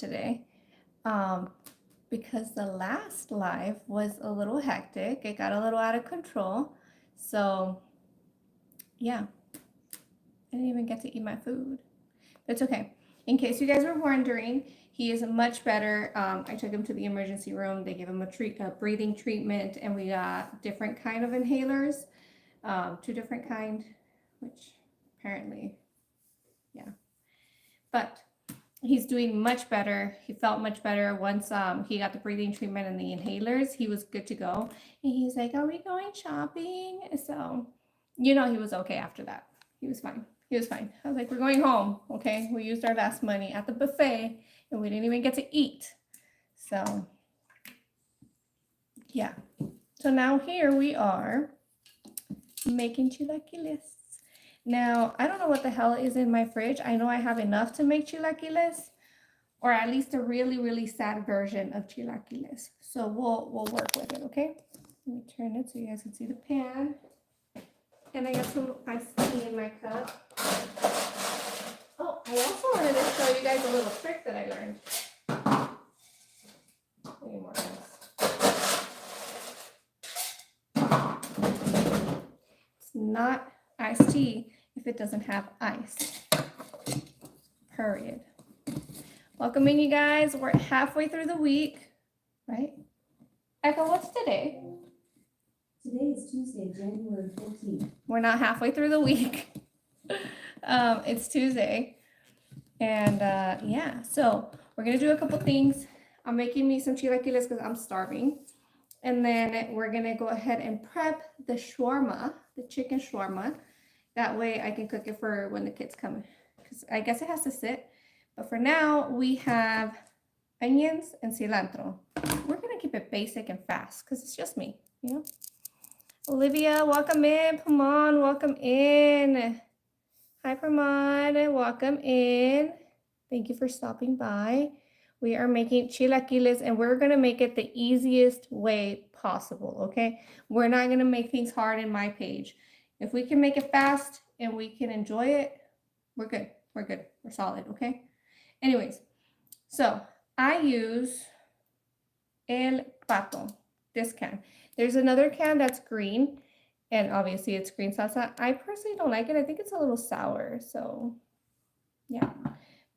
today because the last live was a little hectic. It got a little out of control. So, yeah, I didn't even get to eat my food. But it's okay. In case you guys were wondering, he is much better. I took him to the emergency room. They gave him a breathing treatment, and we got different kind of inhalers, 2 different kind, which apparently, yeah. But he's doing much better. He felt much better once he got the breathing treatment and the inhalers. He was good to go. And he's like, "Are we going shopping?" So, he was okay after that. He was fine. He was fine. I was like, "We're going home, okay? We used our last money at the buffet, and we didn't even get to eat." So, yeah. So now here we are making chilaquiles. Now, I don't know what the hell is in my fridge. I know I have enough to make chilaquiles, or at least a really, really sad version of chilaquiles. So we'll work with it, okay? Let me turn it so you guys can see the pan. And I got some iced tea in my cup. Oh, I also wanted to show you guys a little trick that I learned. Any more ice? It's not iced tea if it doesn't have ice. Period. Welcome in, you guys. We're halfway through the week, right? Echo, what's today? Today is Tuesday, January 14th. We're not halfway through the week. It's Tuesday. And yeah, so we're going to do a couple things. I'm making me some chilaquiles because I'm starving. And then we're going to go ahead and prep the shawarma, the chicken shawarma. That way I can cook it for when the kids come. Because I guess it has to sit. But for now, we have onions and cilantro. We're going to keep it basic and fast because it's just me, Olivia, welcome in. Pamon, welcome in. Hi, Pamon. Welcome in. Thank you for stopping by. We are making chilaquiles, and we're going to make it the easiest way possible, okay? We're not going to make things hard in my page. If we can make it fast and we can enjoy it, we're good. We're good. We're solid, okay? Anyways, so I use El Pato, this can. There's another can that's green, and obviously it's green salsa. I personally don't like it. I think it's a little sour, so yeah.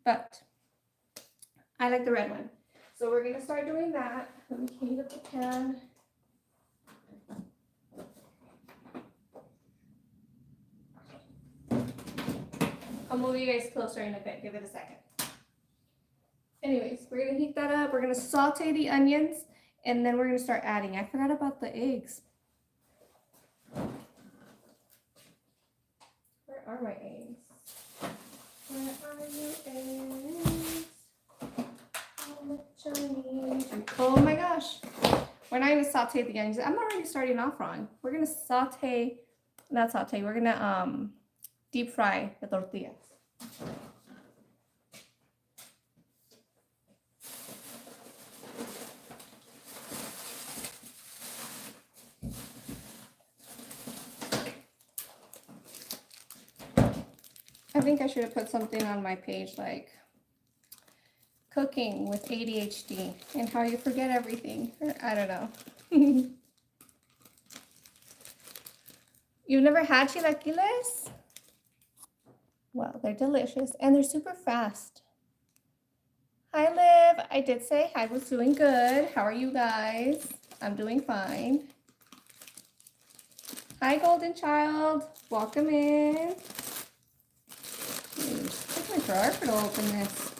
But I like the red one. So we're gonna start doing that. Let me heat up the pan. I'll move you guys closer in a bit. Give it a second. Anyways, we're gonna heat that up. We're gonna saute the onions, and then we're gonna start adding. I forgot about the eggs. Where are my eggs? Where are you, eggs? How much I need? Oh my gosh. We're not gonna saute the onions. I'm already starting off wrong. We're gonna we're gonna deep fry the tortillas. I think I should have put something on my page like cooking with ADHD and how you forget everything. I don't know. You've never had chilaquiles? Well, they're delicious and they're super fast. Hi, Liv. I did say I was doing good. How are you guys? I'm doing fine. Hi, Golden Child. Welcome in. Take my drawer to open this.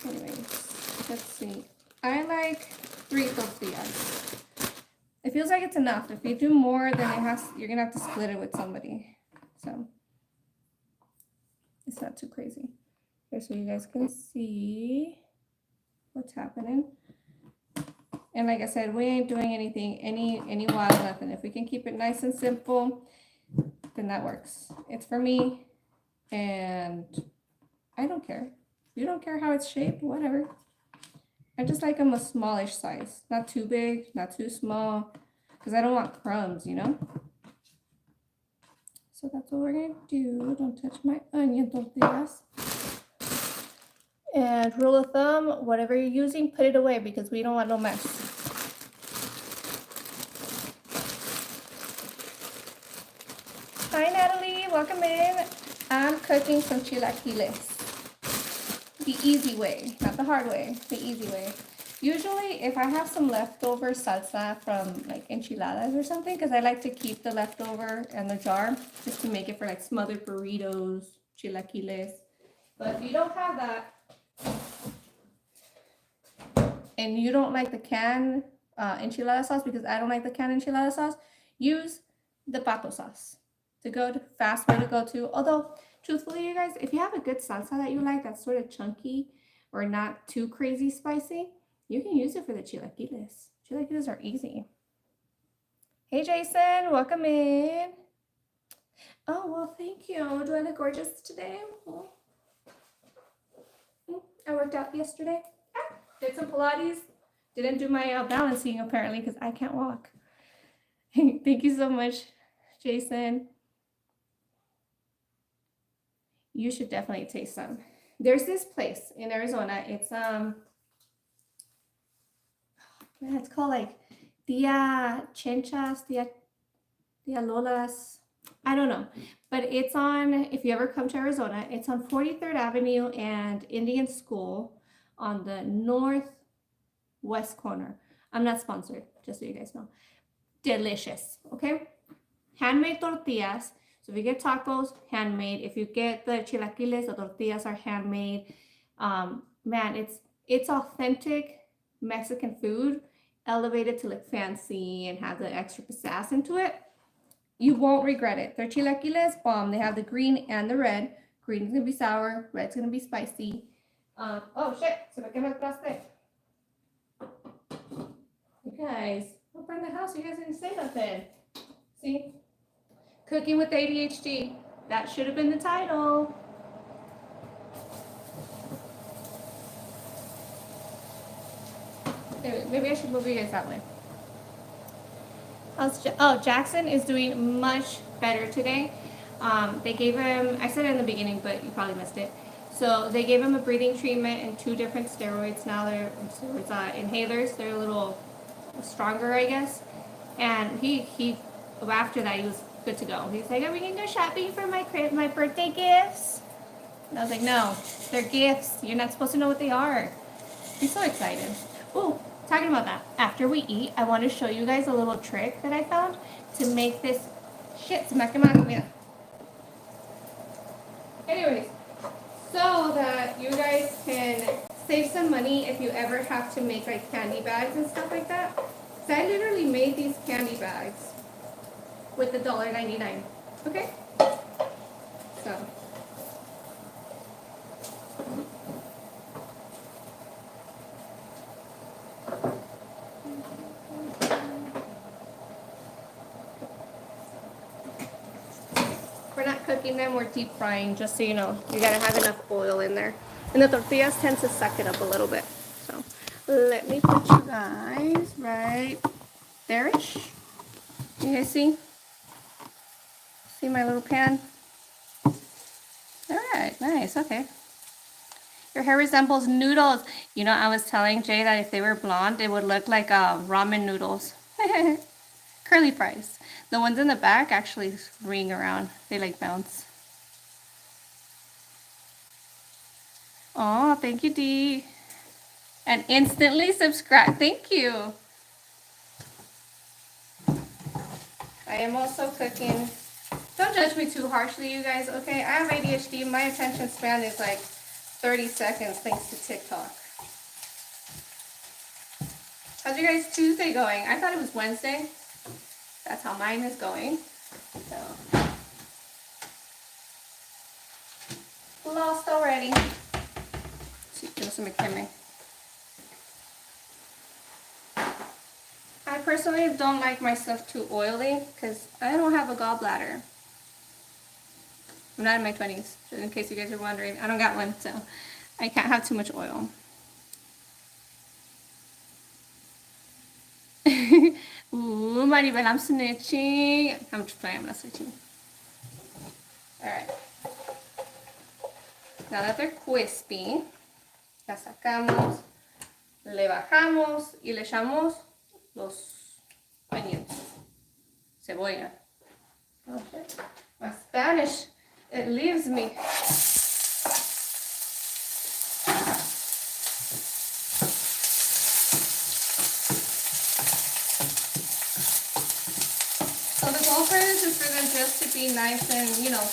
Anyways, let's see. I like 3 tortillas. It feels like it's enough. If you do more, then you're gonna have to split it with somebody. So it's not too crazy. Here, so you guys can see what's happening. And like I said, we ain't doing anything, any wild nothing. If we can keep it nice and simple, then that works. It's for me, and I don't care. You don't care how it's shaped, whatever. I just like them a smallish size. Not too big, not too small, because I don't want crumbs, So that's what we're going to do. Don't touch my onion tortillas. And rule of thumb, whatever you're using, put it away because we don't want no mess. Hi Natalie, welcome in. I'm cooking some chilaquiles. The easy way, not the hard way, the easy way. Usually if I have some leftover salsa from like enchiladas or something, because I like to keep the leftover in the jar just to make it for like smothered burritos, chilaquiles. But if you don't have that, and you don't like the canned enchilada sauce, because I don't like the canned enchilada sauce, use the pato sauce. It's a good, fast way to go to. Although, truthfully, you guys, if you have a good salsa that you like that's sort of chunky or not too crazy spicy, you can use it for the chilaquiles. Chilaquiles are easy. Hey, Jason, welcome in. Oh, well, thank you. Do I look gorgeous today? I worked out yesterday. Did some Pilates. Didn't do my balancing apparently because I can't walk. Thank you so much, Jason. You should definitely taste some. There's this place in Arizona. It's it's called like Tia Chenchas, Tia Lolas. I don't know, but it's on. If you ever come to Arizona, it's on 43rd Avenue and Indian School on the northwest corner. I'm not sponsored, just so you guys know. Delicious, okay? Handmade tortillas. So if you get tacos, handmade. If you get the chilaquiles, the tortillas are handmade. Man, it's authentic Mexican food, elevated to like fancy and have the extra pizzazz into it. You won't regret it. Their chilaquiles, bomb. They have the green and the red. Green is gonna be sour, red's gonna be spicy. Oh shit, se me quema el traste. You guys, don't burn the house. You guys didn't say nothing. See? Cooking with ADHD. That should have been the title. Maybe I should move you guys that way. Oh, Jackson is doing much better today. They gave him, I said it in the beginning, but you probably missed it. So they gave him a breathing treatment and 2 different steroids. Now they're inhalers. They're a little stronger, I guess. And he after that, he was good to go. He's like, are we going to go shopping for my birthday gifts? And I was like, no, they're gifts. You're not supposed to know what they are. He's so excited. Oh, talking about that. After we eat, I want to show you guys a little trick that I found to make this shit. Anyways, so that you guys can save some money if you ever have to make like candy bags and stuff like that. So I literally made these candy bags with the $1.99. Okay? So. We're not cooking them, we're deep frying, just so you know. You gotta have enough oil in there. And the tortillas tend to suck it up a little bit. So let me put you guys right there-ish. You guys see? See my little pan? Alright, nice, okay. Your hair resembles noodles. You know, I was telling Jay that if they were blonde, it would look like ramen noodles. Curly fries. The ones in the back actually ring around. They like bounce. Oh, thank you, Dee. And instantly subscribe. Thank you. I am also cooking. Don't judge me too harshly, you guys, okay? I have ADHD. My attention span is like 30 seconds thanks to TikTok. How's your guys' Tuesday going? I thought it was Wednesday. That's how mine is going. So. Lost already. I personally don't like my stuff too oily because I don't have a gallbladder. I'm not in my 20s, in case you guys are wondering. I don't got one, so I can't have too much oil. Ooh, Maribel, I'm snitching. I'm just playing, I'm not snitching. Alright. Now that they're crispy, La sacamos, le bajamos y le echamos los onions, cebolla. Okay. My Spanish, it leaves me. So the goal for this is for them just to be nice and, you know,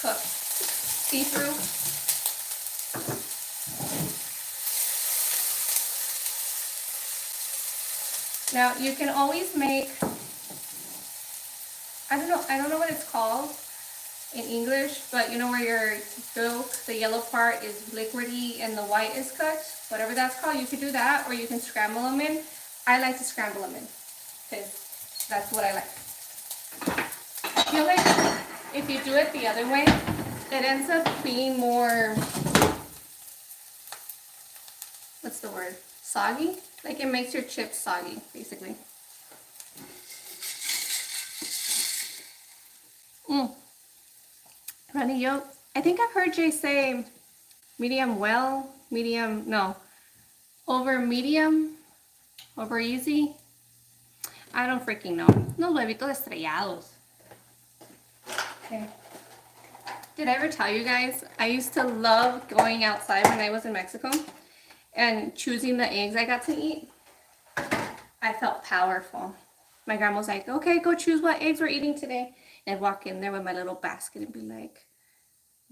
cooked, see-through. Now you can always make, I don't know what it's called in English, but you know where your yolk, the yellow part is liquidy and the white is cooked, whatever that's called, you could do that, or you can scramble them in. I like to scramble them in because that's what I like. I feel like if you do it the other way, it ends up being more, what's the word, soggy? Like it makes your chips soggy, basically. Runny yolk. I think I've heard Jay say medium well, medium, no, over medium, over easy. I don't freaking know. Unos huevitos estrellados. Okay. Did I ever tell you guys, I used to love going outside when I was in Mexico and choosing the eggs I got to eat. I felt powerful. My grandma was like, okay, go choose what eggs we're eating today. And I'd walk in there with my little basket and be like,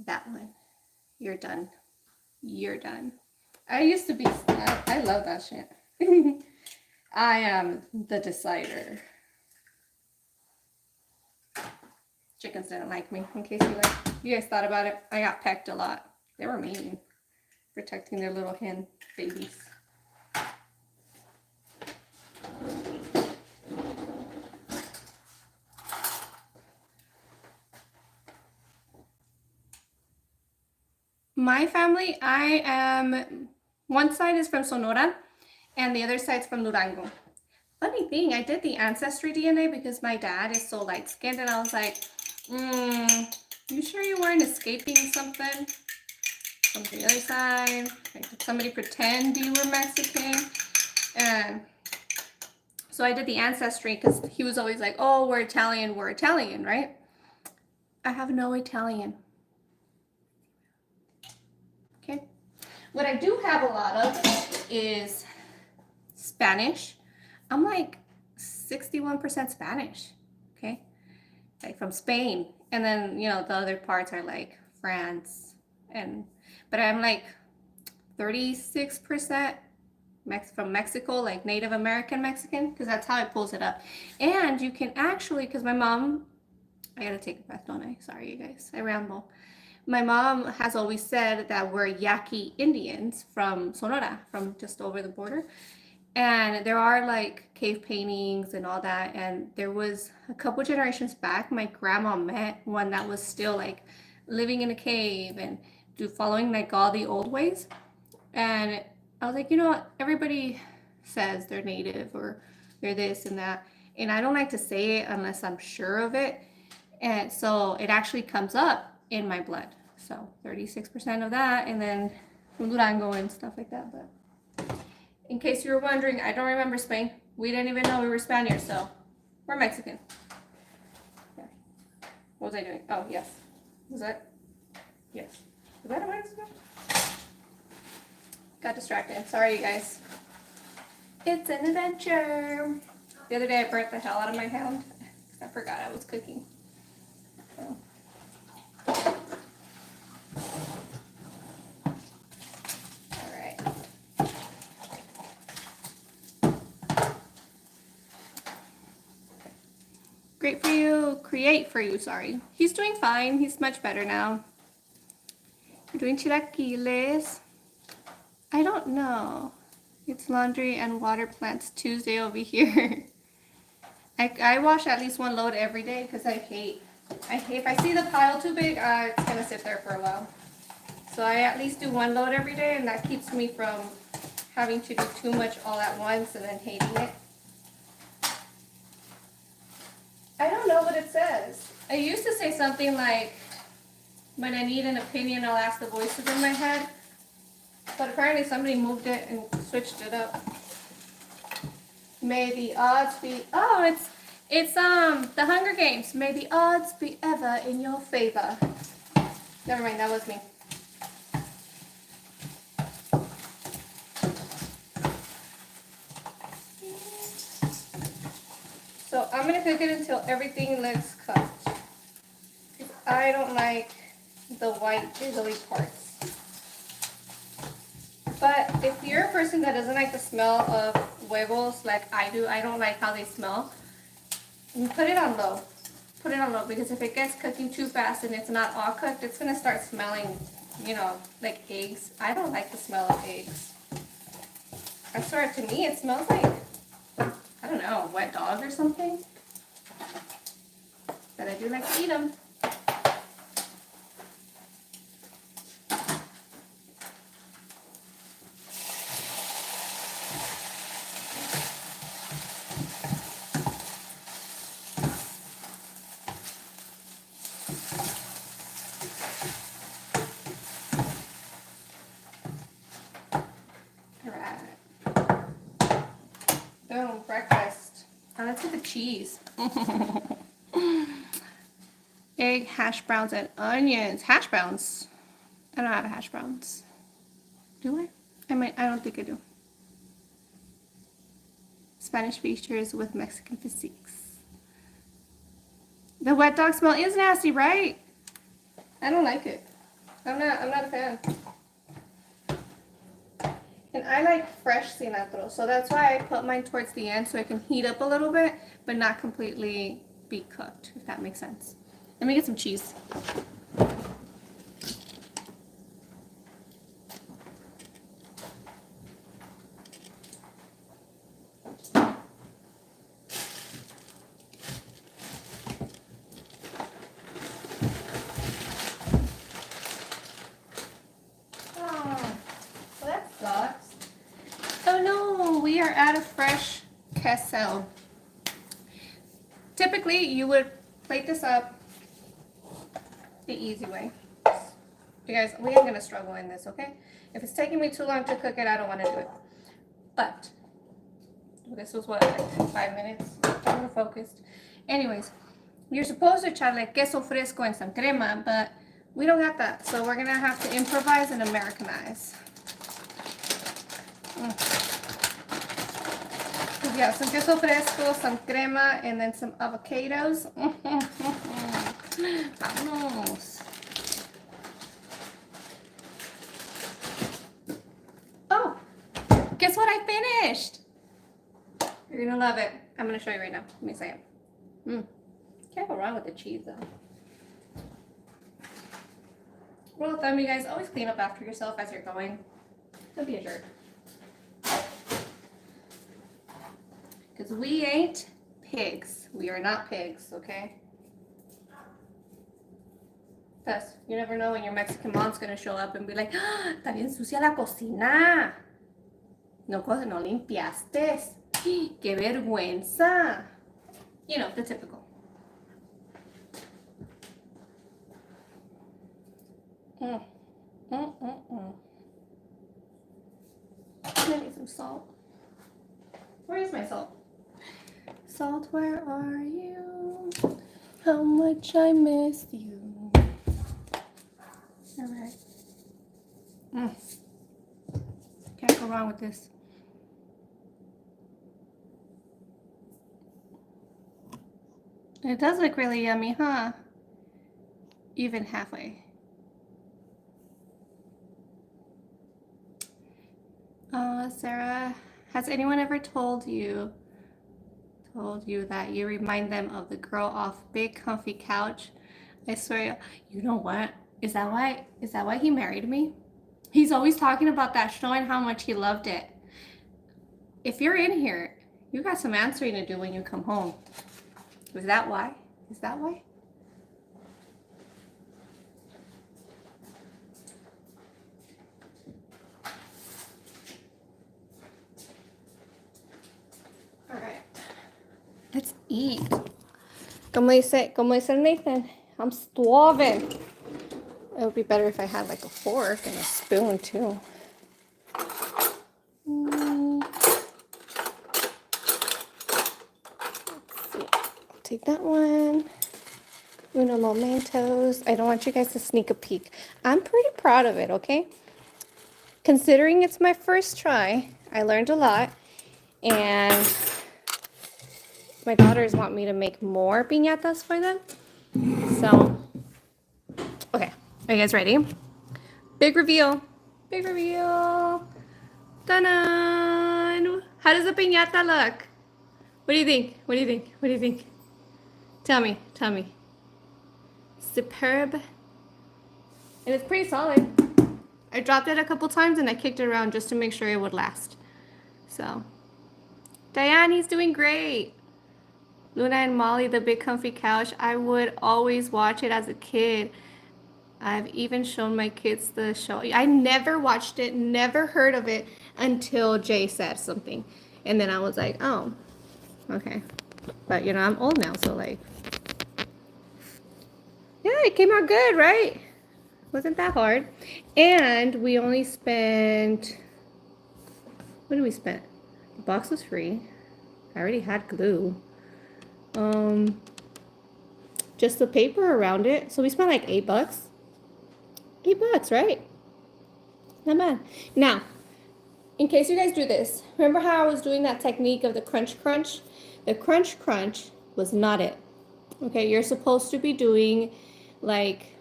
that one, you're done. You're done. I used to be, I love that shit. I am the decider. Chickens didn't like me, in case you guys thought about it. I got pecked a lot. They were mean, protecting their little hen babies. My family, I am, one side is from Sonora and the other side's from Durango. Funny thing, I did the ancestry DNA because my dad is so light-skinned and I was like, you sure you weren't escaping something from the other side? Like, did somebody pretend you were Mexican? And so I did the ancestry because he was always like, oh, we're Italian, right? I have no Italian. Okay. What I do have a lot of is Spanish. I'm like 61% Spanish, okay? Like from Spain. And then, you know, the other parts are like France. But I'm like 36% from Mexico, like Native American Mexican, because that's how it pulls it up. And you can actually, because my mom, I gotta take a breath, don't I? Sorry, you guys, I ramble. My mom has always said that we're Yaqui Indians from Sonora, from just over the border. And there are like cave paintings and all that. And there was a couple generations back, my grandma met one that was still like living in a cave and following like all the old ways. And I was like, you know what? Everybody says they're native or they're this and that. And I don't like to say it unless I'm sure of it. And so it actually comes up in my blood. So 36% of that, and then from Durango and stuff like that. But in case you were wondering, I don't remember Spain. We didn't even know we were Spaniards, so we're Mexican. Yeah. What was I doing? Oh, yes. Was that? Yes. Was that a Mexican? Got distracted. Sorry, you guys. It's an adventure. The other day I burnt the hell out of my hand. I forgot I was cooking. So. Great for you. Create for you, sorry. He's doing fine. He's much better now. You're doing chilaquiles. I don't know. It's laundry and water plants Tuesday over here. I wash at least one load every day because I hate if I see the pile too big, it's gonna sit there for a while. So I at least do one load every day, and that keeps me from having to do too much all at once and then hating it. I don't know what it says. I used to say something like, when I need an opinion, I'll ask the voices in my head. But apparently somebody moved it and switched it up. May the odds be, oh, it's the Hunger Games. May the odds be ever in your favor. Never mind, that was me. So I'm gonna cook it until everything looks cooked. I don't like the white jiggly parts. But if you're a person that doesn't like the smell of huevos like I do, I don't like how they smell, put it on low. Put it on low, because if it gets cooking too fast and it's not all cooked, it's gonna start smelling, you know, like eggs. I don't like the smell of eggs. I swear, to me it smells like, I don't know, a wet dog or something. But I do like to eat them. Boom, breakfast. Oh, let's get the cheese. Egg, hash browns, and onions. Hash browns. I don't have hash browns. Do I? I don't think I do. Spanish features with Mexican physiques. The wet dog smell is nasty, right? I don't like it. I'm not a fan. And I like fresh cilantro, so that's why I put mine towards the end so it can heat up a little bit, but not completely be cooked, if that makes sense. Let me get some cheese. Oh no, we are out of fresh queso. Typically, you would plate this up the easy way. You guys, we ain't gonna struggle in this, okay? If it's taking me too long to cook it, I don't want to do it. But this was what, like 5 minutes? I'm gonna focus. Anyways, you're supposed to echarle queso fresco and some crema, but we don't got that, so we're gonna have to improvise and Americanize. Yeah, some queso fresco, some crema, and then some avocados. Vámonos. Oh, guess what I finished? You're gonna love it. I'm gonna show you right now. Let me say it. Can't go wrong with the cheese though. Rule of thumb, you guys, always clean up after yourself as you're going. Don't be a jerk. Because we ain't pigs. We are not pigs, okay? Thus, you never know when your Mexican mom's gonna show up and be like, ¡Ah, está bien sucia la cocina! No limpiaste. ¡Qué vergüenza! You know, the typical. I need some salt. Where is my salt? Salt, where are you? How much I miss you. Alright. Can't go wrong with this. It does look really yummy, huh? Even halfway. Sarah, has anyone ever told you that you remind them of the girl off Big Comfy Couch? I swear, you know what? Is that why he married me? He's always talking about that show and how much he loved it. If you're in here, you got some answering to do when you come home. Is that why? Is that why? All right. Let's eat. Como dice Nathan, I'm starving. It would be better if I had like a fork and a spoon too. take that one. Uno momentos. I don't want you guys to sneak a peek. I'm pretty proud of it, okay? Considering it's my first try, I learned a lot. And my daughters want me to make more piñatas for them. So, okay. Are you guys ready? Big reveal. Big reveal. Ta-da! How does a piñata look? What do you think? What do you think? What do you think? Tell me. Tell me. Superb. And it's pretty solid. I dropped it a couple times and I kicked it around just to make sure it would last. So, Diane's doing great. Luna and Molly, the big comfy couch. I would always watch it as a kid. I've even shown my kids the show. I never watched it, never heard of it until Jay said something. And then I was like, oh, okay. But, you know, I'm old now, so like, yeah, it came out good, right? Wasn't that hard. And we only spent, what did we spend? The box was free. I already had glue. Just the paper around it. So we spent like $8. $8, right? Not bad. Now, in case you guys do this, remember how I was doing that technique of the crunch crunch? The crunch crunch was not it. Okay, you're supposed to be doing like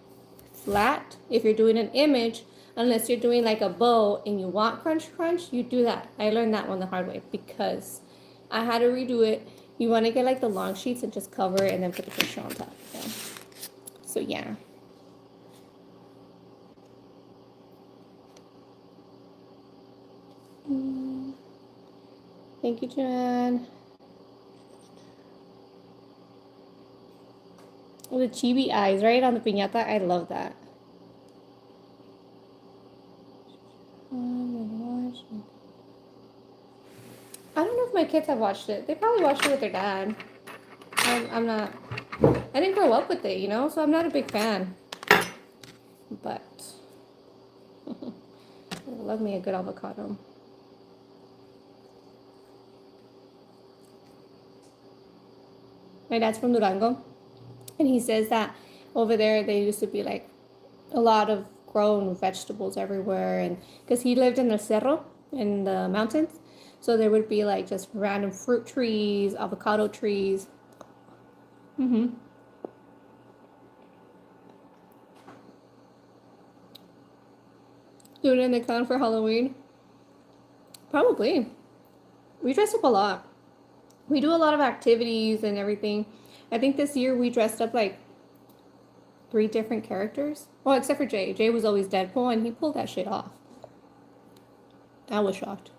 flat. If you're doing an image, unless you're doing like a bow and you want crunch crunch, you do that. I learned that one the hard way because I had to redo it. You want to get like the long sheets and just cover it and then put the picture on top. So yeah. Thank you, Jan. Oh, the chibi eyes, right, on the piñata. I love that. I don't know if my kids have watched it. They probably watched it with their dad. I'm not. I didn't grow up with it, you know, so I'm not a big fan. But I love me a good avocado. My dad's from Durango, and he says that over there they used to be like a lot of grown vegetables everywhere, and because he lived in the cerro, in the mountains, so there would be like just random fruit trees, avocado trees. Doing it in the clown for Halloween? Probably. We dress up a lot. We do a lot of activities and everything. I think this year we dressed up like 3 different characters. Well, except for Jay. Jay was always Deadpool, and he pulled that shit off. I was shocked.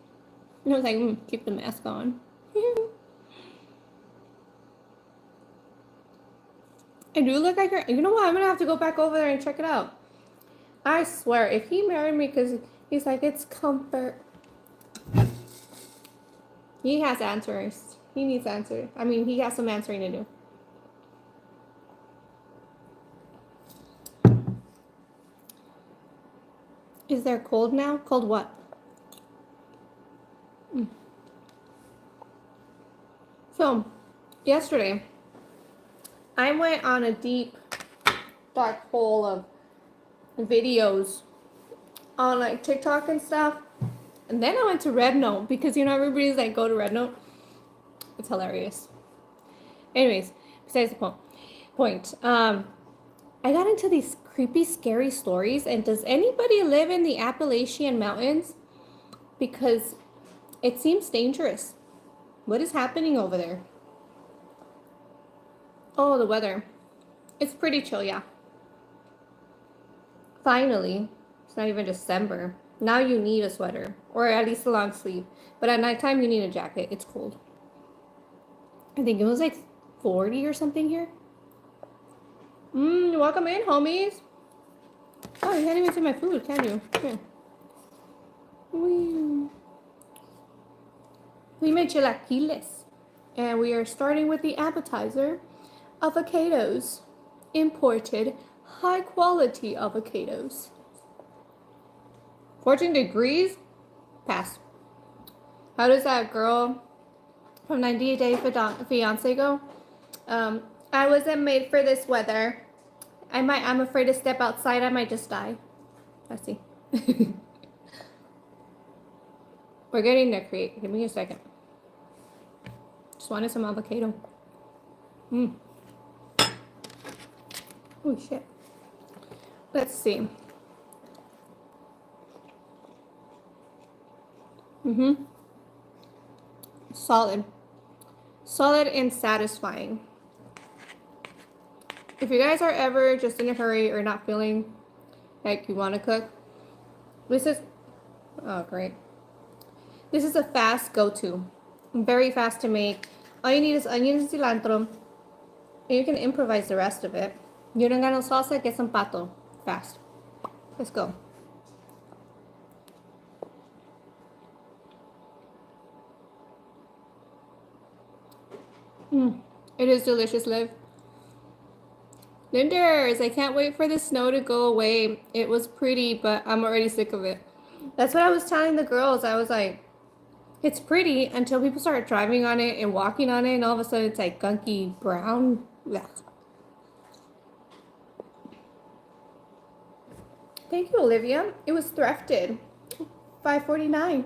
And I was like, keep the mask on. I do look like her. You know what? I'm going to have to go back over there and check it out. I swear, if he married me because he's like, it's comfort. He has answers. He needs answers. I mean, he has some answering to do. Is there cold now? Cold what? So, yesterday, I went on a deep, dark hole of videos on like TikTok and stuff. And then I went to Red Note because, you know, everybody's like, go to Red Note. It's hilarious. Anyways, besides the point. I got into these creepy, scary stories. And does anybody live in the Appalachian Mountains? Because it seems dangerous. What is happening over there? Oh, the weather. It's pretty chill, yeah. Finally, it's not even December. Now you need a sweater, or at least a long sleeve. But at nighttime, you need a jacket. It's cold. I think it was like 40 or something here. Welcome in, homies. Oh, you can't even see my food, can you? Here. We made chilaquiles. And we are starting with the appetizer, avocados. Imported, high quality avocados. 14 degrees? Pass. How does that girl from 98 Day Fiancé go? I wasn't made for this weather. I'm afraid to step outside. I might just die. Let's see. We're getting there, Create. Give me a second. Just wanted some avocado. Oh shit. Let's see. Solid. Solid and satisfying. If you guys are ever just in a hurry or not feeling like you want to cook, this is, oh great. This is a fast go-to. Very fast to make. All you need is onions and cilantro. And you can improvise the rest of it. You don't got no salsa, get some pato. Fast. Let's go. It is delicious, Liv. Linders, I can't wait for the snow to go away. It was pretty, but I'm already sick of it. That's what I was telling the girls. I was like, it's pretty until people start driving on it and walking on it, and all of a sudden it's like gunky brown. Ugh. Thank you, Olivia. It was thrifted. $5.49.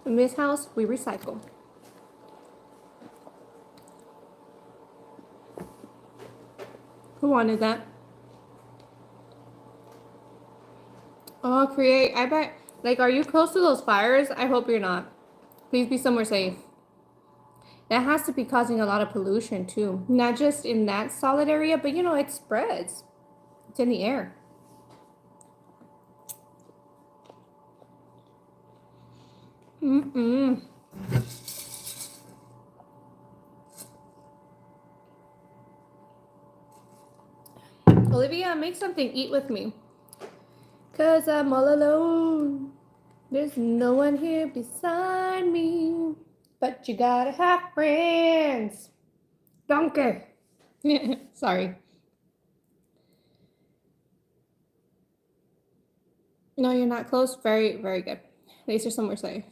In this house, we recycle. Who wanted that? Oh, Create. I bet. Like, are you close to those fires? I hope you're not. Please be somewhere safe. That has to be causing a lot of pollution, too. Not just in that solid area, but, you know, it spreads. It's in the air. Olivia, make something. Eat with me. 'Cause I'm all alone. There's no one here beside me. But you gotta have friends. Donkey. Sorry. No, you're not close. Very, very good. At least you're somewhere safe.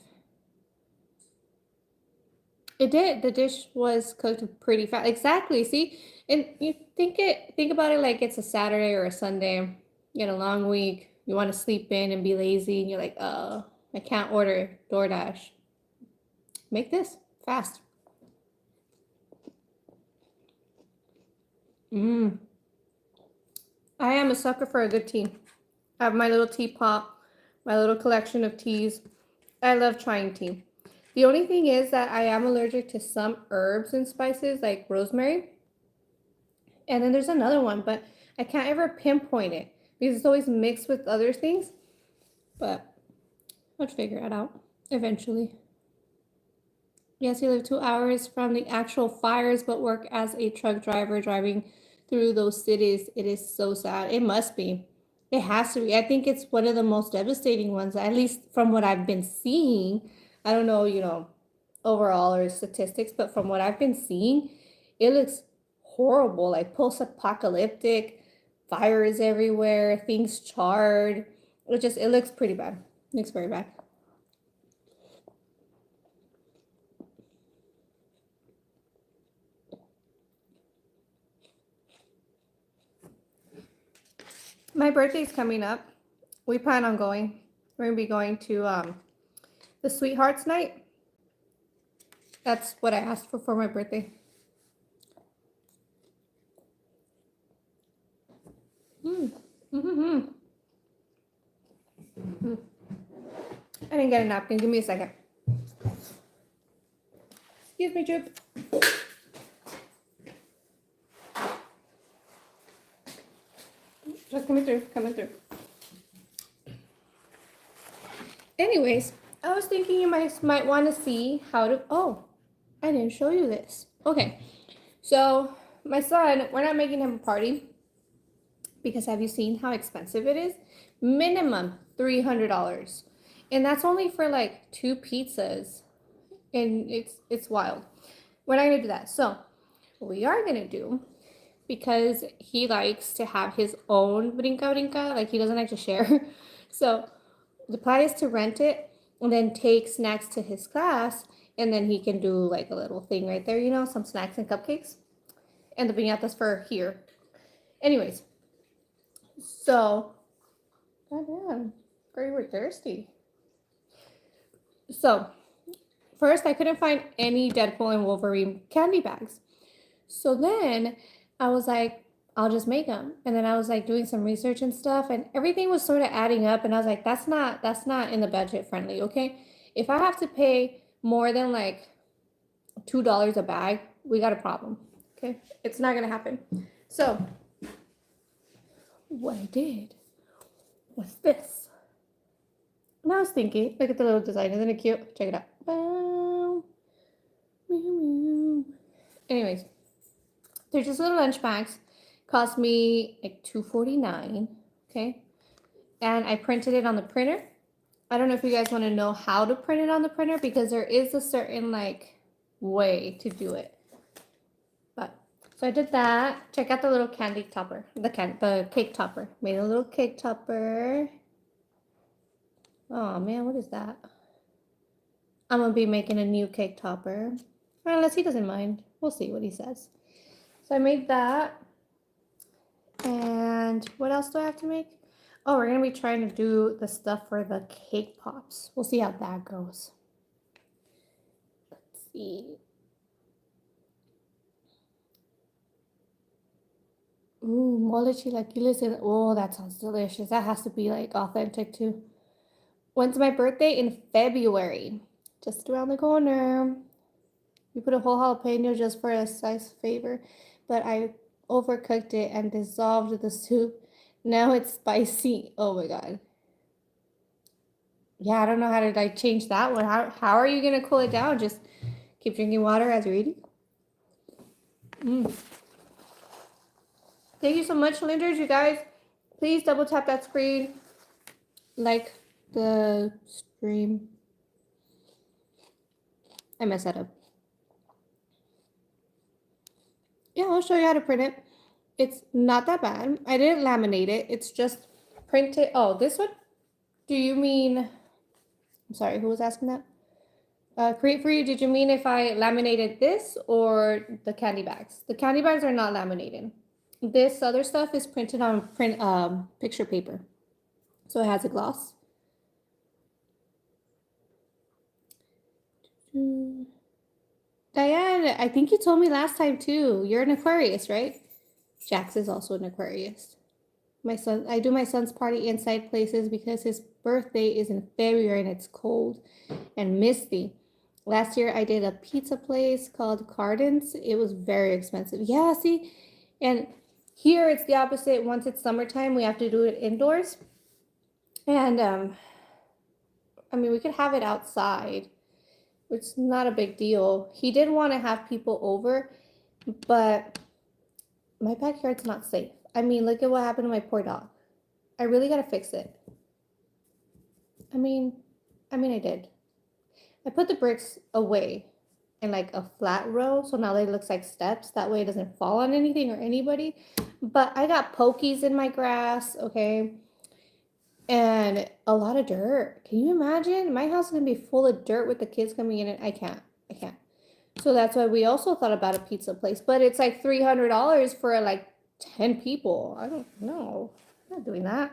It did. The dish was cooked pretty fast. Exactly. See, and you think about it like it's a Saturday or a Sunday. You had a long week. You want to sleep in and be lazy, and you're like, oh, I can't order DoorDash. Make this fast. I am a sucker for a good tea. I have my little teapot, my little collection of teas. I love trying tea. The only thing is that I am allergic to some herbs and spices like rosemary. And then there's another one, but I can't ever pinpoint it because it's always mixed with other things. But I'll figure it out eventually. Yes, you live 2 hours from the actual fires, but work as a truck driver driving through those cities. It is so sad. It must be. It has to be. I think it's one of the most devastating ones, at least from what I've been seeing. I don't know, overall or statistics, but from what I've been seeing, it looks horrible, like post-apocalyptic, fires everywhere, things charred. It looks pretty bad. It looks very bad. My birthday's coming up. We plan on going. We're gonna be going to the Sweethearts Night. That's what I asked for my birthday. I didn't get a napkin. Give me a second. Excuse me, Jupe. Just coming through. Anyways, I was thinking you might want to see how to, oh, I didn't show you this. Okay, so my son, we're not making him a party because have you seen how expensive it is? Minimum $300. And that's only for like 2 pizzas. And it's wild. We're not gonna do that. So what we are gonna do, because he likes to have his own brinca, like he doesn't like to share. So the plan is to rent it and then take snacks to his class, and then he can do like a little thing right there, you know, some snacks and cupcakes. And the piñatas for here. Anyways, so, goddamn, girl, you were thirsty. So, first I couldn't find any Deadpool and Wolverine candy bags. So then I was like, I'll just make them. And then I was like doing some research and stuff, and everything was sort of adding up. And I was like, that's not in the budget friendly, okay? If I have to pay more than like $2 a bag, we got a problem. Okay, it's not gonna happen. So what I did was this. And I was thinking, look at the little design, isn't it cute? Check it out. Anyways, they're just little lunch bags. Cost me like $2.49. Okay. And I printed it on the printer. I don't know if you guys want to know how to print it on the printer, because there is a certain like way to do it. But so I did that. Check out the little candy topper. The cake topper. Made a little cake topper. Oh man, what is that? I'm gonna be making a new cake topper. Unless he doesn't mind. We'll see what he says. So I made that. And what else do I have to make? Oh, we're gonna be trying to do the stuff for the cake pops. We'll see how that goes. Let's see. Ooh, mole chilaquiles. Oh, that sounds delicious. That has to be like authentic too. When's my birthday? In February. Just around the corner. We put a whole jalapeno just for a size favor, but I overcooked it and dissolved the soup. Now it's spicy. Oh my god. Yeah, I don't know how to like change that one. How are you gonna cool it down? Just keep drinking water as you're eating. Thank you so much, Linders. You guys, please double tap that screen, like the stream. I messed that up. Yeah, I'll show you how to print it. It's not that bad. I didn't laminate it. It's just printed. Oh, this one? Do you mean, I'm sorry, who was asking that? Create for you, did you mean if I laminated this or the candy bags? The candy bags are not laminated. This other stuff is printed on picture paper. So it has a gloss. Diane, I think you told me last time too. You're an Aquarius, right? Jax is also an Aquarius. I do my son's party inside places because his birthday is in February and it's cold and misty. Last year I did a pizza place called Cardamom. It was very expensive. Yeah, see? And here it's the opposite. Once it's summertime, we have to do it indoors. And I mean, we could have it outside, which is not a big deal. He did want to have people over, but my backyard's not safe. I mean, look at what happened to my poor dog. I really gotta fix it. I mean, I did. I put the bricks away in like a flat row, so now it looks like steps. That way it doesn't fall on anything or anybody. But I got pokies in my grass, okay? And a lot of dirt. Can you imagine? My house is gonna be full of dirt with the kids coming in, and I can't. So that's why we also thought about a pizza place, but it's like $300 for like 10 people. I don't know. I'm not doing that.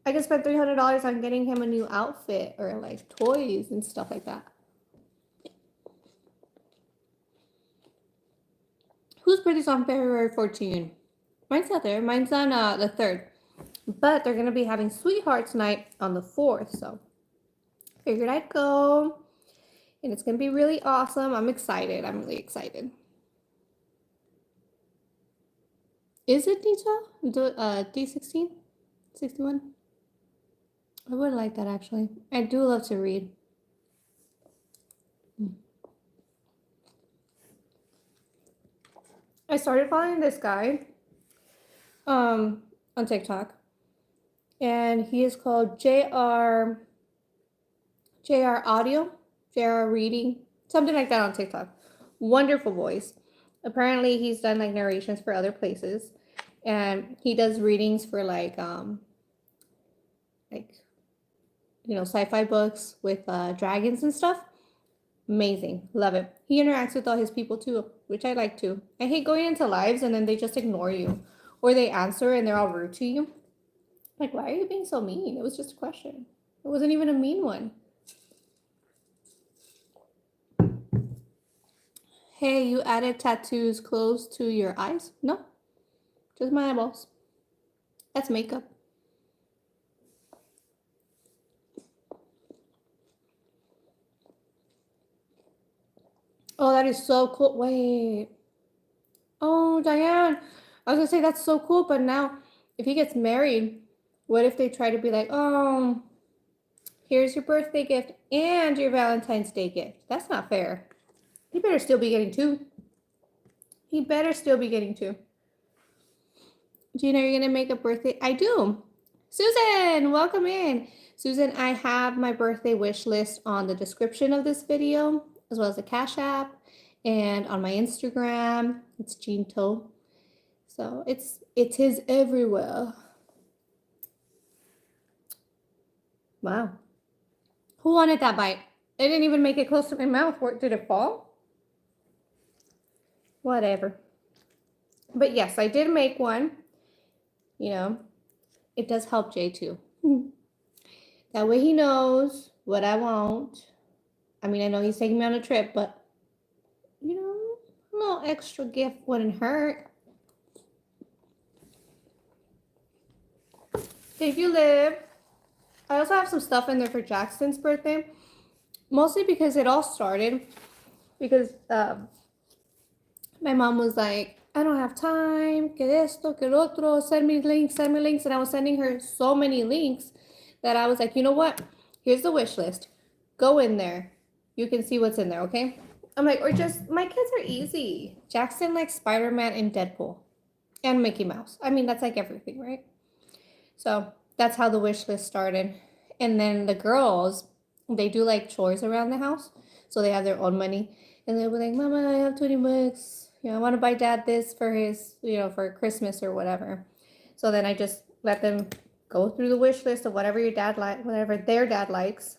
I can spend $300 on getting him a new outfit or like toys and stuff like that. Whose birthday's on February 14? Mine's not there. Mine's on the 3rd. But they're going to be having Sweethearts Night on the 4th. So figured I'd go. And it's going to be really awesome. I'm excited. I'm really excited. Is it D12? D16? 61? I would like that actually. I do love to read. I started following this guy on TikTok. And he is called JR Audio, JR Reading, something like that on TikTok. Wonderful voice. Apparently he's done like narrations for other places, and he does readings for like sci-fi books with dragons and stuff. Amazing. Love it. He interacts with all his people too, which I like too. I hate going into lives and then they just ignore you. Or they answer and they're all rude to you. Like, why are you being so mean? It was just a question. It wasn't even a mean one. Hey, you added tattoos close to your eyes? No, just my eyeballs. That's makeup. Oh, that is so cool. Wait. Oh, Diane. I was gonna say that's so cool, but now if he gets married, what if they try to be like, oh, here's your birthday gift and your Valentine's Day gift? That's not fair. He better still be getting two. He better still be getting two. Gina, are you gonna make a birthday? I do. Susan, welcome in. Susan, I have my birthday wish list on the description of this video, as well as the Cash App, and on my Instagram. It's jeantoe. So it is everywhere. Wow. Who wanted that bite? It didn't even make it close to my mouth. Did it fall? Whatever. But yes, I did make one. It does help Jay too. That way he knows what I want. I mean, I know he's taking me on a trip, but a little extra gift wouldn't hurt. If you live, I also have some stuff in there for Jackson's birthday. Mostly because it all started because my mom was like, I don't have time, que esto, que lo otro, send me links. And I was sending her so many links that I was like, you know what? Here's the wish list. Go in there. You can see what's in there, okay? I'm like, or just, my kids are easy. Jackson likes Spider-Man and Deadpool and Mickey Mouse. I mean, that's like everything, right? So that's how the wish list started. And then the girls, they do like chores around the house. So they have their own money. And they'll be like, Mama, I have 20 bucks. I want to buy Dad this for his, for Christmas or whatever. So then I just let them go through the wish list of whatever your dad like, whatever their dad likes,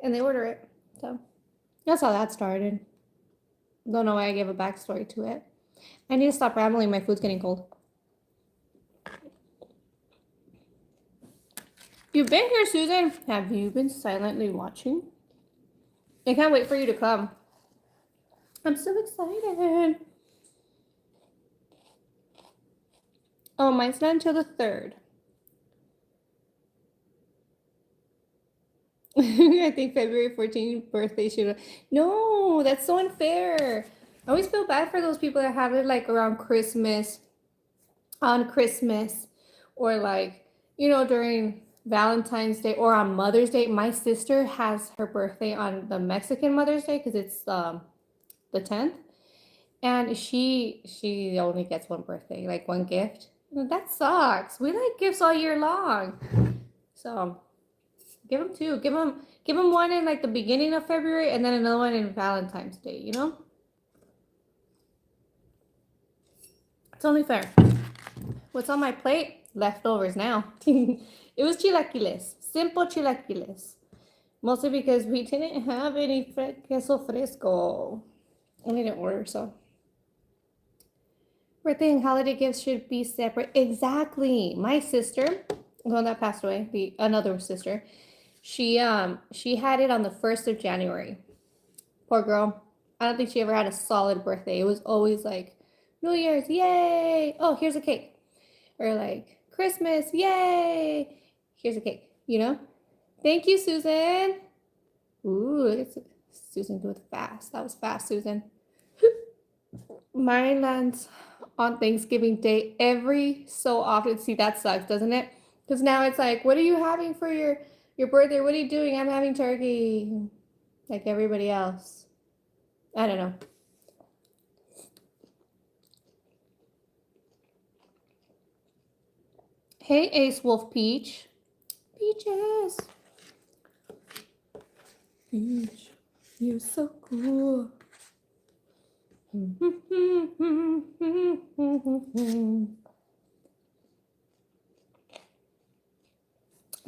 and they order it. So that's how that started. Don't know why I gave a backstory to it. I need to stop rambling. My food's getting cold. You've been here, Susan. Have you been silently watching? I can't wait for you to come. I'm so excited. Oh, mine's not until the 3rd. I think February 14th birthday should. No, that's so unfair. I always feel bad for those people that have it like around Christmas, on Christmas, or like, during Valentine's Day or on Mother's Day. My sister has her birthday on the Mexican Mother's Day because it's the 10th. And she only gets one birthday, like one gift. That sucks. We like gifts all year long. So give them two. Give them one in like the beginning of February and then another one in Valentine's Day, It's only fair. What's on my plate? Leftovers now. It was chilaquiles. Simple chilaquiles. Mostly because we didn't have any queso fresco. I didn't order, so. Birthday and holiday gifts should be separate. Exactly. My sister, the one that passed away, another sister, she had it on the 1st of January. Poor girl. I don't think she ever had a solid birthday. It was always like New Year's, yay! Oh, here's a cake. Or like Christmas, yay! Here's a cake, Thank you, Susan. Ooh, Susan do it fast. That was fast, Susan. Mine lands on Thanksgiving Day every so often. See, that sucks, doesn't it? Because now it's like, what are you having for your birthday? What are you doing? I'm having turkey, like everybody else. I don't know. Hey, Ace Wolf Peach. Peaches. Peach, you're so cool.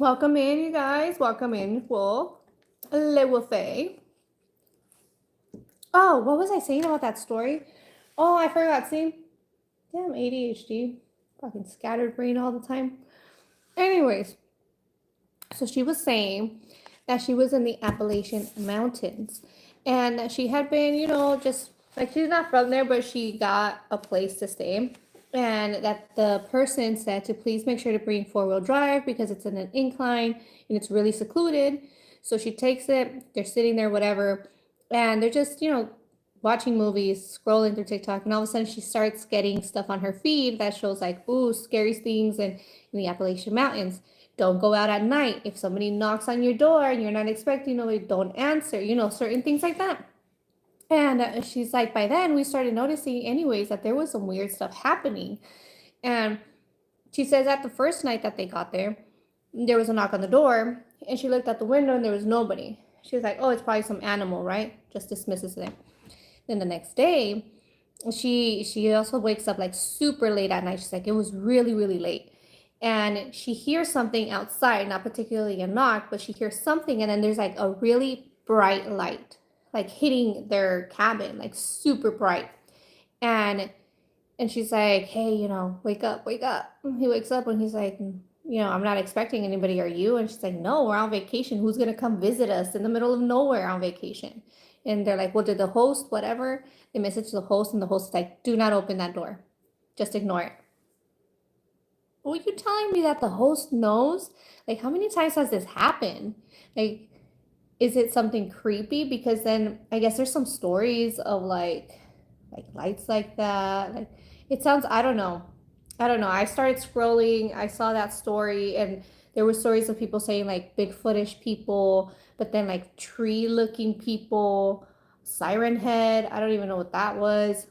Welcome in, you guys. Welcome in, Wolf. Lewafay. Oh, what was I saying about that story? Oh, I forgot. See? Damn ADHD. Fucking scattered brain all the time. Anyways, so she was saying that she was in the Appalachian Mountains and that she had been, just like she's not from there, but she got a place to stay. And that the person said to please make sure to bring four-wheel drive because it's in an incline and it's really secluded. So she takes it, they're sitting there, whatever, and they're just, watching movies, scrolling through TikTok, and all of a sudden she starts getting stuff on her feed that shows like, ooh, scary things in the Appalachian Mountains. Don't go out at night. If somebody knocks on your door and you're not expecting nobody, don't answer, certain things like that. And she's like, by then we started noticing, anyways, that there was some weird stuff happening. And she says that the first night that they got there was a knock on the door, and she looked out the window and there was nobody. She was like, oh, it's probably some animal, right? Just dismisses it. Then the next day, she also wakes up like super late at night. She's like, it was really, really late. And she hears something outside, not particularly a knock, but she hears something, and then there's like a really bright light, like hitting their cabin, like super bright. And she's like, hey, wake up, wake up. He wakes up and he's like, I'm not expecting anybody, are you? And she's like, no, we're on vacation. Who's gonna come visit us in the middle of nowhere on vacation? And they're like, well, did the host, whatever, they message the host, and the host is like, do not open that door. Just ignore it. Were you telling me that the host knows? Like, how many times has this happened? Like, is it something creepy? Because then I guess there's some stories of like lights like that. Like, it sounds, I don't know. I don't know. I started scrolling, I saw that story, and there were stories of people saying like Bigfootish people, but then like tree looking people, siren head, I don't even know what that was.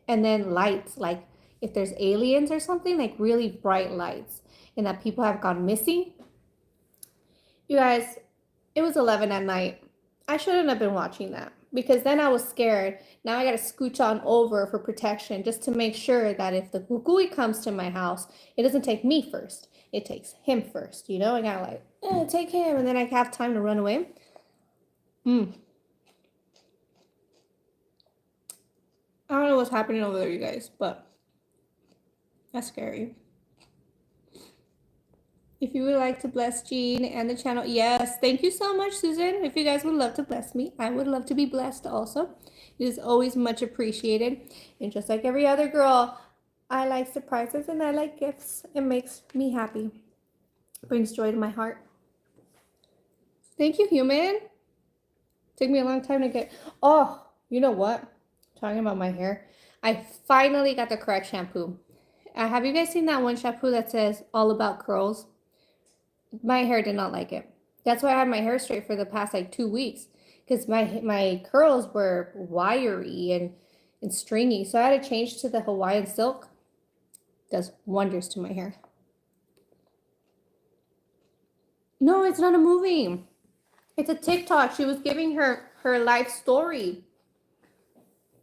And then lights, like if there's aliens or something, like really bright lights, and that people have gone missing. You guys, it was 11 at night. I shouldn't have been watching that because then I was scared. Now I got to scooch on over for protection just to make sure that if the kukui comes to my house, it doesn't take me first. It takes him first. I got to take him, and then I have time to run away. I don't know what's happening over there, you guys, but that's scary. If you would like to bless Jean and the channel, yes, thank you so much, Susan. If you guys would love to bless me, I would love to be blessed also. It is always much appreciated. And just like every other girl, I like surprises and I like gifts. It makes me happy. It brings joy to my heart. Thank you, human. Took me a long time to get. Oh, you know what? Talking about my hair, I finally got the correct shampoo. Have you guys seen that one shampoo that says all about curls? My hair did not like it. That's why I had my hair straight for the past like 2 weeks, because my curls were wiry and stringy. So I had to change to the Hawaiian silk. Does wonders to my hair. No, it's not a movie. It's a TikTok. She was giving her life story.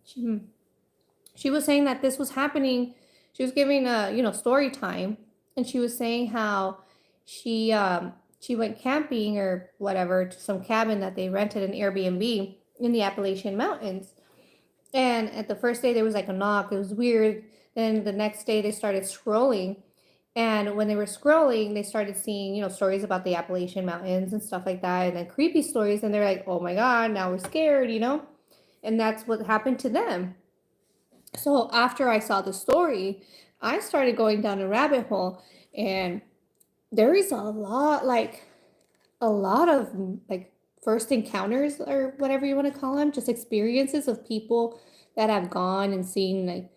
She was saying that this was happening. She was giving a story time, and she was saying how she went camping or whatever to some cabin that they rented an Airbnb in the Appalachian Mountains. And at the first day there was like a knock. It was weird. Then the next day they started scrolling, and when they were scrolling, they started seeing stories about the Appalachian Mountains and stuff like that, and then creepy stories. And they're like, oh my god, now we're scared, and that's what happened to them. So after I saw the story, I started going down a rabbit hole, and there is a lot of like first encounters or whatever you want to call them, just experiences of people that have gone and seen like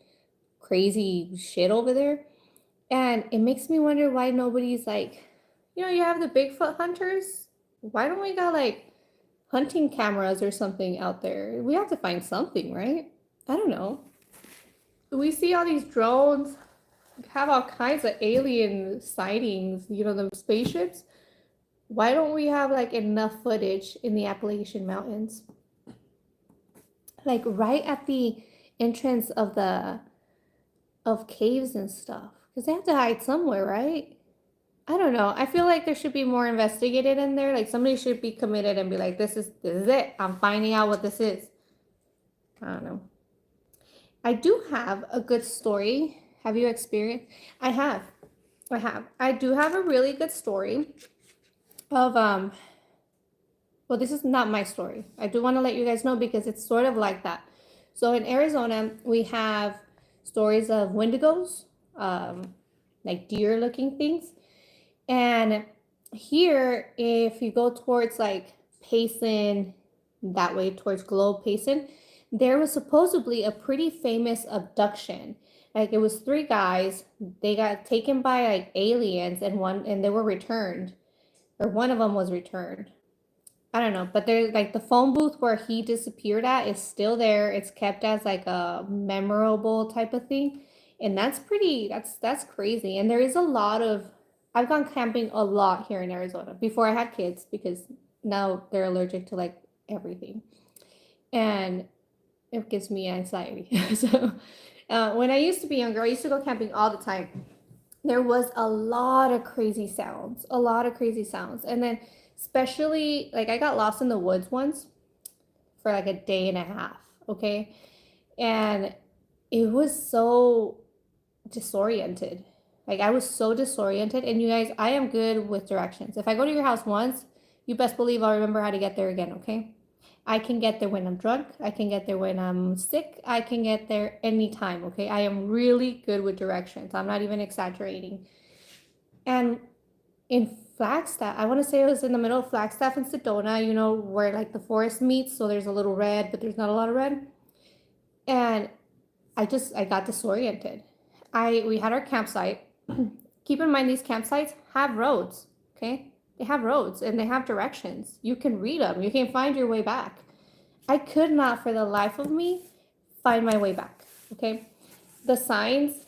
crazy shit over there. And it makes me wonder why nobody's like, you have the Bigfoot hunters. Why don't we got like hunting cameras or something out there? We have to find something, right? I don't know. We see all these drones have all kinds of alien sightings, the spaceships. Why don't we have like enough footage in the Appalachian Mountains? Like right at the entrance of caves and stuff. Because they have to hide somewhere, right? I don't know. I feel like there should be more investigated in there. Like somebody should be committed and be like, this is it. I'm finding out what this is. I don't know. I do have a good story. Have you experienced? I have. I have. I do have a really good story of well, this is not my story. I do want to let you guys know because it's sort of like that. So in Arizona, we have stories of wendigos, like deer looking things. And here, if you go towards like Payson, that way towards Globe Payson, there was supposedly a pretty famous abduction. Like it was three guys, they got taken by like aliens and they were returned, or one of them was returned. I don't know, but there's like the phone booth where he disappeared at is still there. It's kept as like a memorable type of thing. And that's crazy. And there is a lot of I've gone camping a lot here in Arizona before I had kids because now they're allergic to like everything. And it gives me anxiety. So when I used to be younger, I used to go camping all the time. There was a lot of crazy sounds, a lot of crazy sounds. And then especially like I got lost in the woods once for like a day and a half, okay? And it was so disoriented. Like I was so disoriented. And you guys, I am good with directions. If I go to your house once, you best believe I'll remember how to get there again, okay? I can get there when I'm drunk. I can get there when I'm sick. I can get there anytime, okay? I am really good with directions. I'm not even exaggerating. And in Flagstaff, I want to say it was in the middle of Flagstaff and Sedona, you know, where like the forest meets. So there's a little red, but there's not a lot of red. And I got disoriented. We had our campsite. Keep in mind these campsites have roads, okay? They have roads and they have directions. You can read them. You can find your way back. I could not for the life of me find my way back, okay? The signs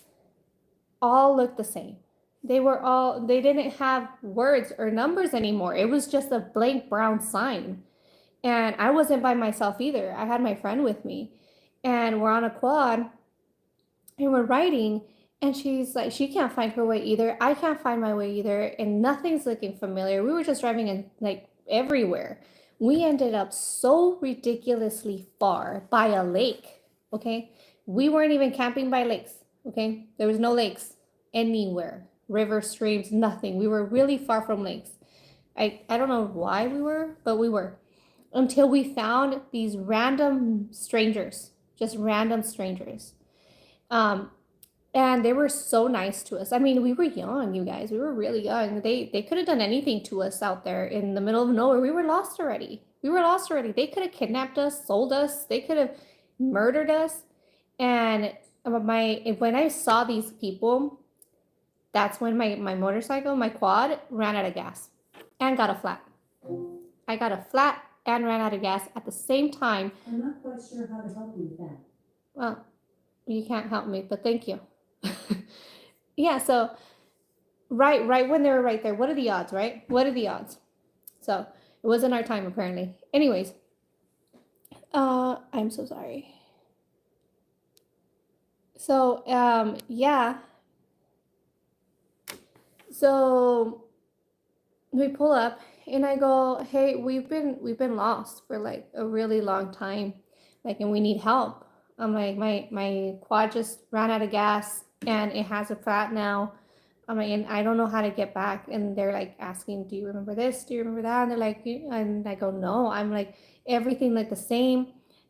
all looked the same. They didn't have words or numbers anymore. It was just a blank brown sign. And I wasn't by myself either. I had my friend with me. And we're on a quad and we're riding and she's like she can't find her way either. I can't find my way either and nothing's looking familiar. We were just driving in like everywhere. We ended up so ridiculously far by a lake, okay? We weren't even camping by lakes, okay? There was no lakes anywhere, river, streams, nothing. We were really far from lakes. I don't know why we were, but we were, until we found these random strangers, just random strangers. Um, and they were so nice to us. I mean, we were young, you guys. We were really young. They could have done anything to us out there in the middle of nowhere. We were lost already. We were lost already. They could have kidnapped us, sold us. They could have murdered us. And when I saw these people, that's when my motorcycle, my quad, ran out of gas and got a flat. I got a flat and ran out of gas at the same time. I'm not quite sure how to help you with that. Well, you can't help me, but thank you. Yeah, so right when they were right there, what are the odds, right? What are the odds? So it wasn't our time apparently. Anyways, I'm so sorry. So yeah. So we pull up and I go, hey, we've been lost for like a really long time. Like, and we need help. I'm like, my quad just ran out of gas and it has a flat now. I'm like, and I don't know how to get back. And they're like asking, do you remember this? Do you remember that? And they're like, and I go, no. I'm like, everything like the same.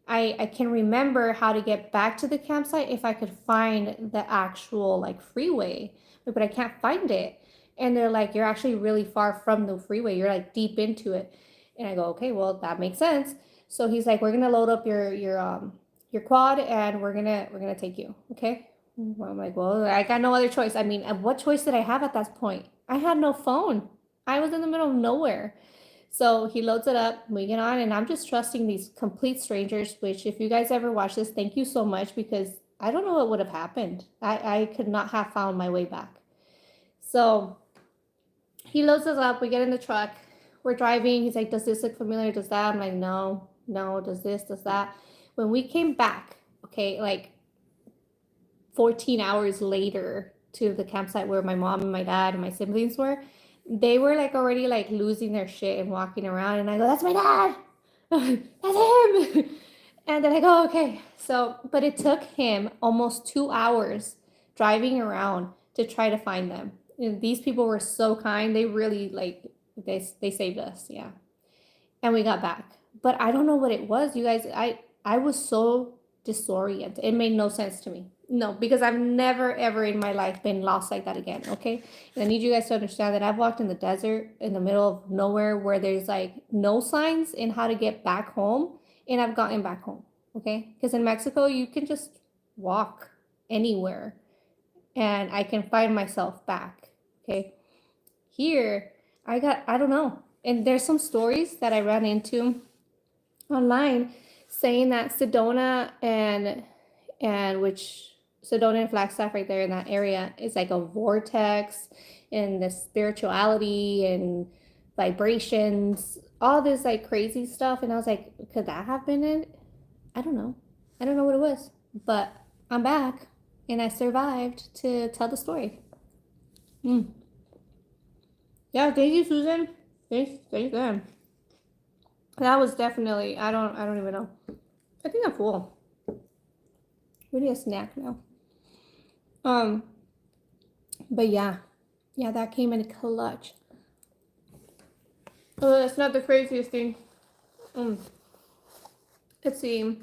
I can remember how to get back to the campsite if I could find the actual like freeway, but I can't find it. And they're like, you're actually really far from the freeway. You're like deep into it. And I go, okay, well, that makes sense. So he's like, we're gonna load up your quad and we're gonna take you. Okay. Well, I'm like, well, I got no other choice. I mean, what choice did I have at that point? I had no phone. I was in the middle of nowhere. So he loads it up, we get on, and I'm just trusting these complete strangers, which if you guys ever watch this, thank you so much because I don't know what would have happened. I could not have found my way back. So he loads us up, we get in the truck, we're driving. He's like, does this look familiar? Does that? I'm like, no, does this, does that? When we came back, okay, like 14 hours later to the campsite where my mom and my dad and my siblings were, they were like already like losing their shit and walking around, and I go, "That's my dad, that's him," and they're like, "Oh, okay." So, but it took him almost 2 hours driving around to try to find them. And these people were so kind; they really like they saved us, yeah, and we got back. But I don't know what it was, you guys. I was so disoriented. It made no sense to me. No, because I've never ever in my life been lost like that again. Okay, and I need you guys to understand that I've walked in the desert in the middle of nowhere where there's like no signs in how to get back home, and I've gotten back home. Okay, because in Mexico you can just walk anywhere, and I can find myself back. Okay, here I don't know, and there's some stories that I ran into online saying that Sedona and which Sedona and Flagstaff right there in that area is like a vortex and the spirituality and vibrations, all this like crazy stuff. And I was like, could that have been it? I don't know. I don't know what it was, but I'm back and I survived to tell the story. Yeah, thank you, Susan. Thanks, them. That was definitely, I don't even know. I think I'm full. We need a snack now. But yeah, that came in clutch. Oh, that's not the craziest thing. Let's see.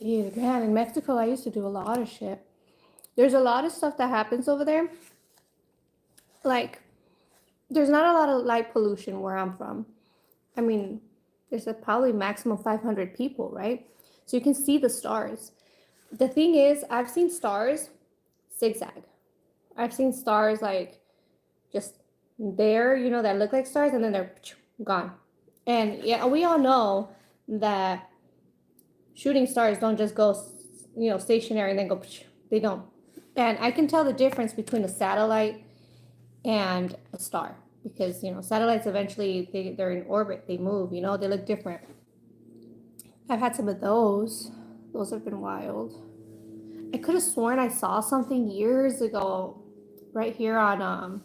Man, in Mexico, I used to do a lot of shit. There's a lot of stuff that happens over there. Like, there's not a lot of light pollution where I'm from. I mean, there's probably maximum 500 people, right? So you can see the stars. The thing is, I've seen stars zigzag. I've seen stars like just there, that look like stars, and then they're gone. And yeah, we all know that shooting stars don't just go, stationary and then go. They don't. And I can tell the difference between a satellite and a star because satellites eventually they're in orbit. They move. They look different. I've had some of those. Those have been wild. I could have sworn I saw something years ago, right here on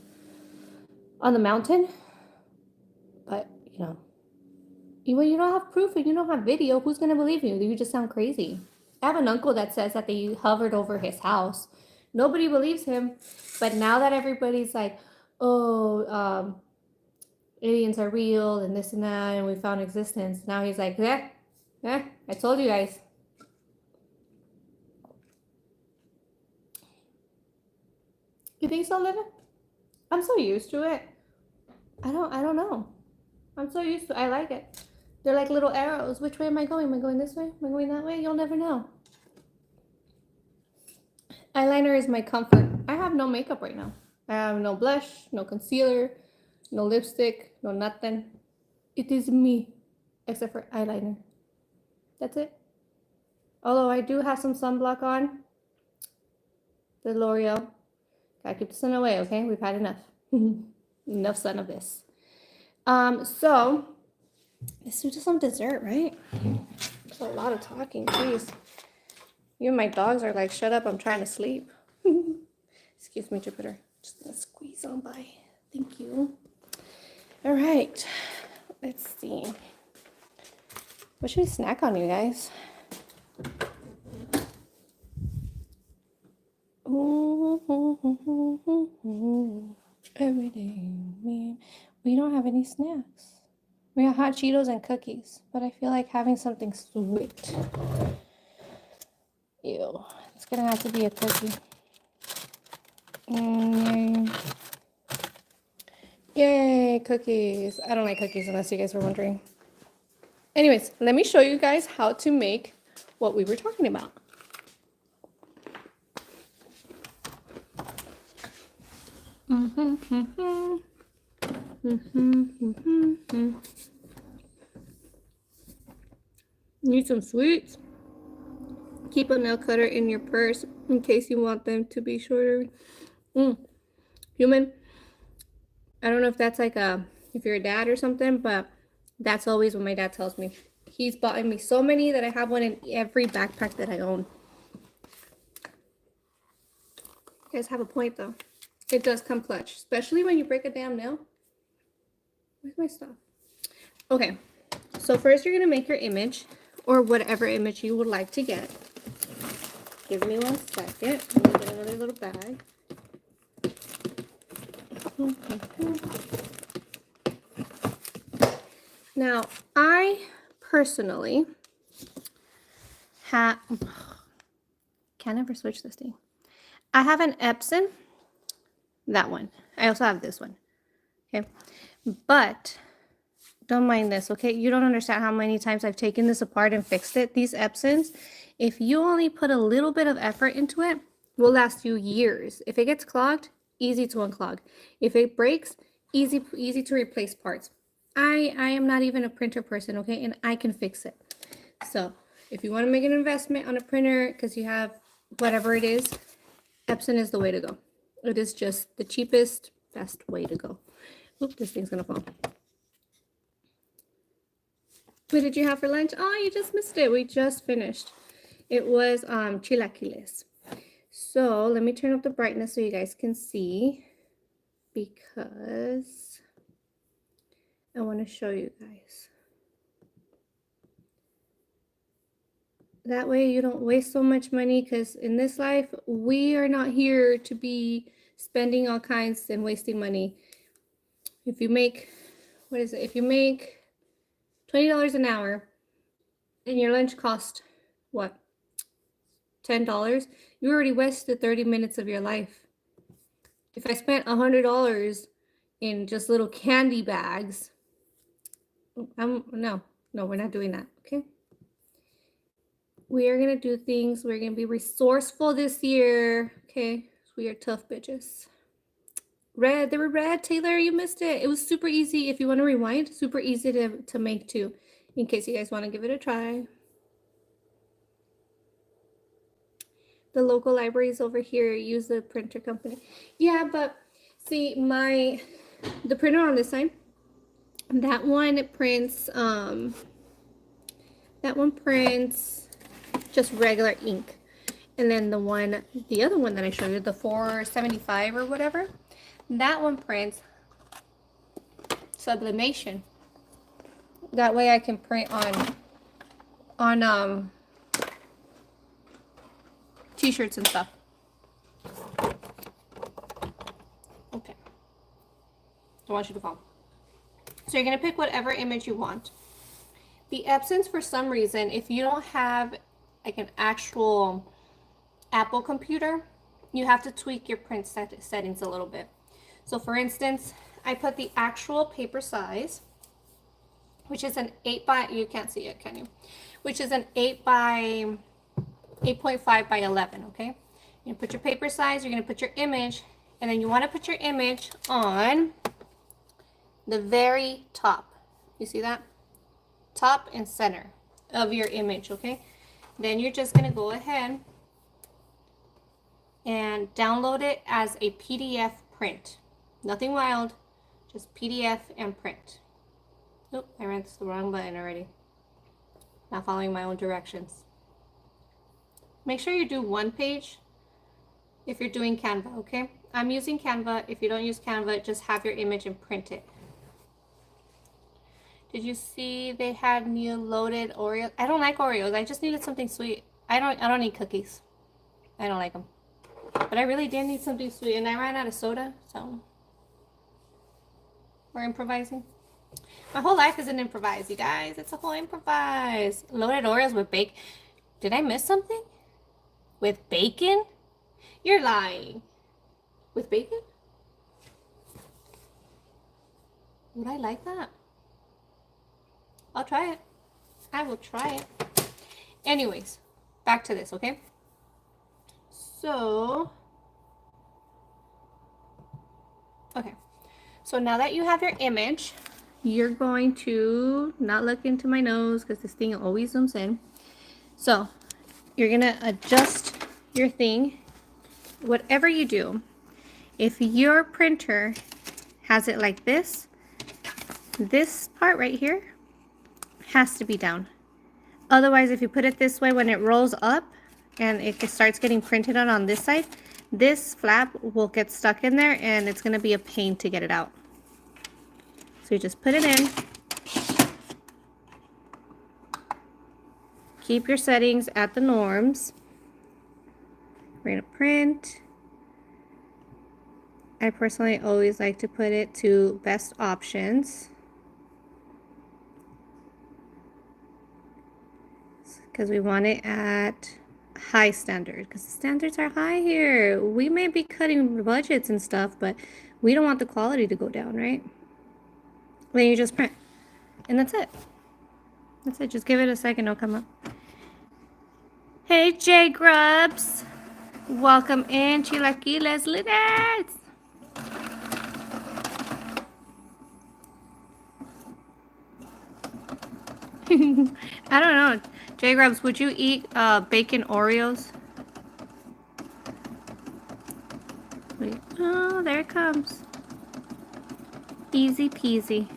the mountain. But when you don't have proof and you don't have video, who's gonna believe you? You just sound crazy. I have an uncle that says that they hovered over his house. Nobody believes him, but now that everybody's like, oh, aliens are real and this and that, and we found existence. Now he's like, I told you guys. You think so, Livin? I'm so used to it. I don't know. I'm so used to it. I like it. They're like little arrows. Which way am I going? Am I going this way? Am I going that way? You'll never know. Eyeliner is my comfort. I have no makeup right now. I have no blush, no concealer, no lipstick, no nothing. It is me, except for eyeliner. That's it. Although I do have some sunblock on. The L'Oreal. Gotta keep the sun away, okay? We've had enough. Enough sun of this. So let's do some dessert, right? There's a lot of talking, jeez. You and my dogs are like, shut up, I'm trying to sleep. Excuse me, Jupiter. Just gonna squeeze on by. Thank you. All right, let's see. What should we snack on, you guys? Every day, we don't have any snacks. We have hot Cheetos and cookies, but I feel like having something sweet. Ew, it's gonna have to be a cookie. Yay, cookies. I don't like cookies unless you guys were wondering. Anyways, let me show you guys how to make what we were talking about. Need some sweets. Keep a nail cutter in your purse in case you want them to be shorter. Cumin. I don't know if that's like if you're a dad or something, but that's always what my dad tells me. He's bought me so many that I have one in every backpack that I own. You guys have a point though. It does come clutch, especially when you break a damn nail. Where's my stuff? Okay, so first you're gonna make your image or whatever image you would like to get. Give me 1 second. Let me get another little bag. Now, I personally have, can't ever switch this thing. I have an Epson, that one. I also have this one, okay? But don't mind this, okay? You don't understand how many times I've taken this apart and fixed it. These Epsons, if you only put a little bit of effort into it, will last you years. If it gets clogged, easy to unclog. If it breaks, easy to replace parts. I am not even a printer person, okay? And I can fix it. So if you want to make an investment on a printer because you have whatever it is, Epson is the way to go. It is just the cheapest, best way to go. Oop, this thing's gonna fall. What did you have for lunch? Oh, you just missed it. We just finished. It was chilaquiles. So let me turn up the brightness so you guys can see, because I want to show you guys. That way you don't waste so much money, because in this life, we are not here to be spending all kinds and wasting money. If you make, what is it? If you make $20 an hour and your lunch cost, what, $10? You already wasted 30 minutes of your life. If I spent $100 in just little candy bags, no, we're not doing that, okay? We are going to do things. We're going to be resourceful this year, okay? We are tough bitches. Red, they were red. Taylor, you missed it. It was super easy. If you want to rewind, super easy to make too, in case you guys want to give it a try. The local libraries over here use the printer company. Yeah, but see, the printer on this side, that one prints just regular ink. And then the other one that I showed you, the 475 or whatever, that one prints sublimation. That way I can print on t-shirts and stuff. Okay. I want you to follow. So you're going to pick whatever image you want. The Epsons, for some reason, if you don't have like an actual Apple computer, you have to tweak your print settings a little bit. So for instance, I put the actual paper size, which is an 8 by, you can't see it, can you? Which is an 8.5 by 11, okay? You put your paper size, you're gonna put your image, and then you wanna put your image on the very top. You see that? Top and center of your image, okay? Then you're just gonna go ahead and download it as a PDF print. Nothing wild, just PDF and print. Oh, I ran the wrong button already. Not following my own directions. Make sure you do one page if you're doing Canva, okay? I'm using Canva. If you don't use Canva, just have your image and print it. Did you see they had new loaded Oreos? I don't like Oreos. I just needed something sweet. I don't need cookies. I don't like them. But I really did need something sweet, and I ran out of soda, so we're improvising. My whole life is an improvise, you guys. It's a whole improvise. Loaded Oreos with bacon. Did I miss something? With bacon? You're lying. With bacon? Would I like that? I'll try it. I will try it. Anyways, back to this, okay? So, okay. So now that you have your image, you're going to not look into my nose because this thing always zooms in. So you're going to adjust your thing. Whatever you do, if your printer has it like this part right here has to be down. Otherwise, if you put it this way, when it rolls up and it starts getting printed on this side, this flap will get stuck in there and it's gonna be a pain to get it out. So you just put it in. Keep your settings at the norms. We're gonna print. I personally always like to put it to best options, because we want it at high standard, because the standards are high here. We may be cutting budgets and stuff, but we don't want the quality to go down, right? Then you just print, and that's it. That's it. Just give it a second, it'll come up. Hey, J Grubs. Welcome in, Chilaquiles. Look at it. I don't know. J Grubs, would you eat bacon Oreos? Wait. Oh, there it comes. Easy peasy.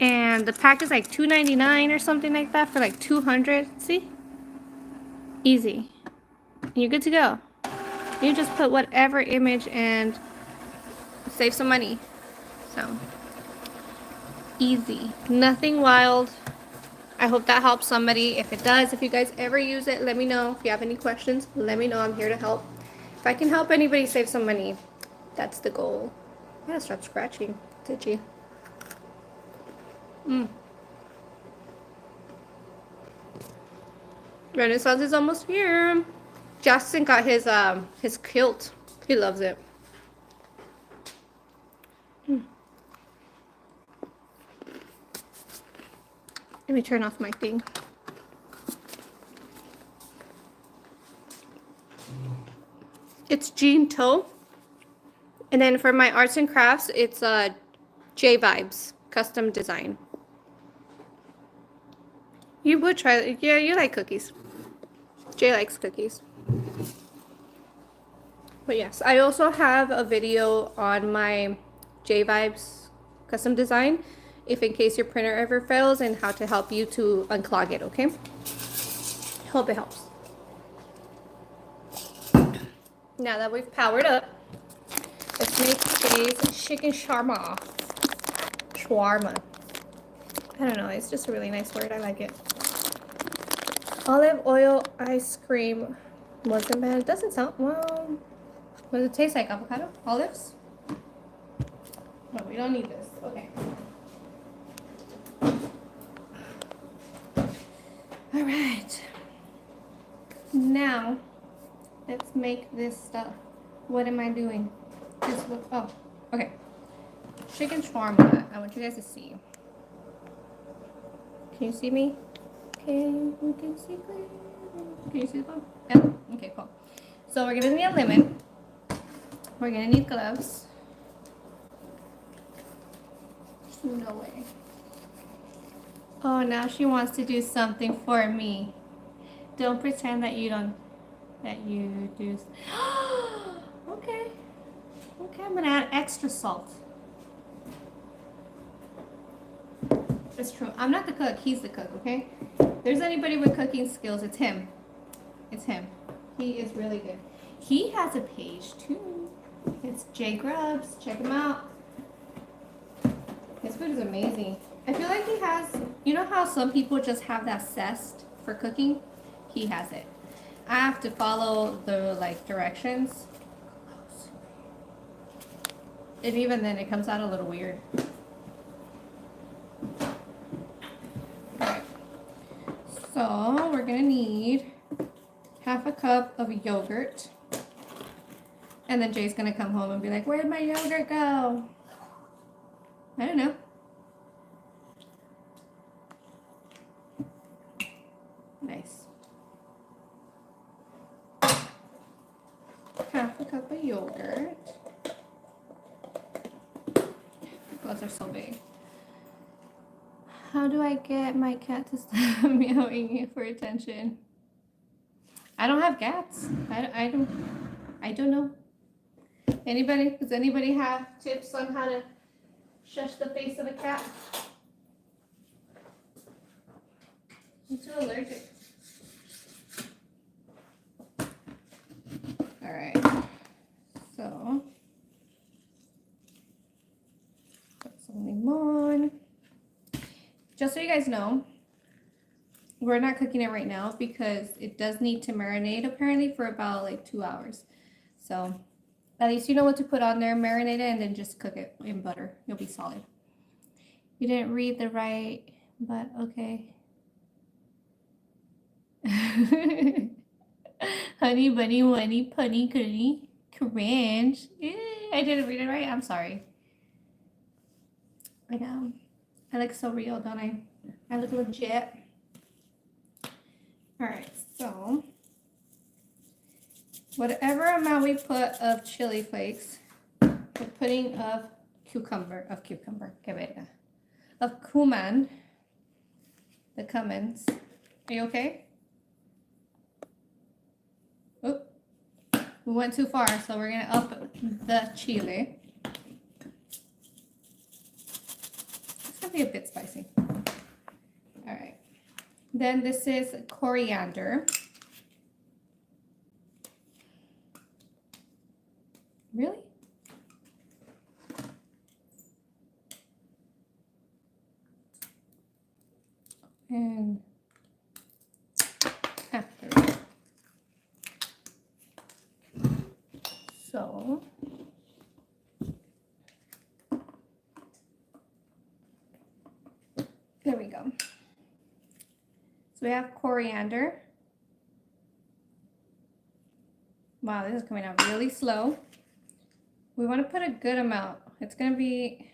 And the pack is like $2.99 or something like that for like 200. See? Easy. And you're good to go. You just put whatever image and save some money. So, easy. Nothing wild. I hope that helps somebody. If it does, if you guys ever use it, let me know. If you have any questions, let me know. I'm here to help. If I can help anybody save some money, that's the goal. I gotta stop scratching. Did you? Renaissance is almost here. Justin got his kilt. He loves it. Let me turn off my thing. It's jeantoe. And then for my arts and crafts, it's J Vibes custom design. You would try it. Yeah, you like cookies. Jay likes cookies. But yes, I also have a video on my J Vibes custom design, if in case your printer ever fails, and how to help you to unclog it, okay? Hope it helps. Now that we've powered up, let's make today's chicken shawarma. Shawarma. I don't know, it's just a really nice word. I like it. Olive oil ice cream wasn't bad. It doesn't sound, well, what does it taste like? Avocado? Olives? No, we don't need this. Okay. All right. Now, let's make this stuff. What am I doing? This, oh, okay. Chicken shawarma. I want you guys to see. Can you see me? Okay, we can see clearly. Can you see the phone? Yeah? Okay, cool. So we're gonna need a lemon. We're gonna need gloves. No way. Oh, now she wants to do something for me. Don't pretend that you don't, that you do. Okay. Okay, I'm gonna add extra salt. It's true. I'm not the cook, he's the cook, okay? If there's anybody with cooking skills, it's him. It's him. He is really good. He has a page too. It's J Grubs. Check him out. His food is amazing. I feel like he has, you know how some people just have that zest for cooking? He has it. I have to follow the directions. And even then it comes out a little weird. Alright. So we're gonna need half a cup of yogurt. And then Jay's gonna come home and be like, where'd my yogurt go? I don't know. Nice. Half a cup of yogurt. Those are so big. How do I get my cat to stop meowing for attention? I don't have cats. I don't know. Anybody? Does anybody have tips on how to shush the face of a cat? I'm too allergic. just so you guys know, we're not cooking it right now because it does need to marinate apparently for about like 2 hours. So at least you know what to put on there, marinate it, and then just cook it in butter. You'll be solid. You didn't read the right, but okay. Honey bunny bunny punny cunny cringe. I didn't read it right. I'm sorry. I know. I look so real, don't I? I look legit. Alright, so whatever amount we put of chili flakes, we're putting of cumin, the cumins. Are you okay? Oop. We went too far, so we're gonna up the chili. It's gonna be a bit spicy. All right. Then this is coriander. Really? And after. So there we go. So we have coriander. Wow, this is coming out really slow. We want to put a good amount. It's gonna be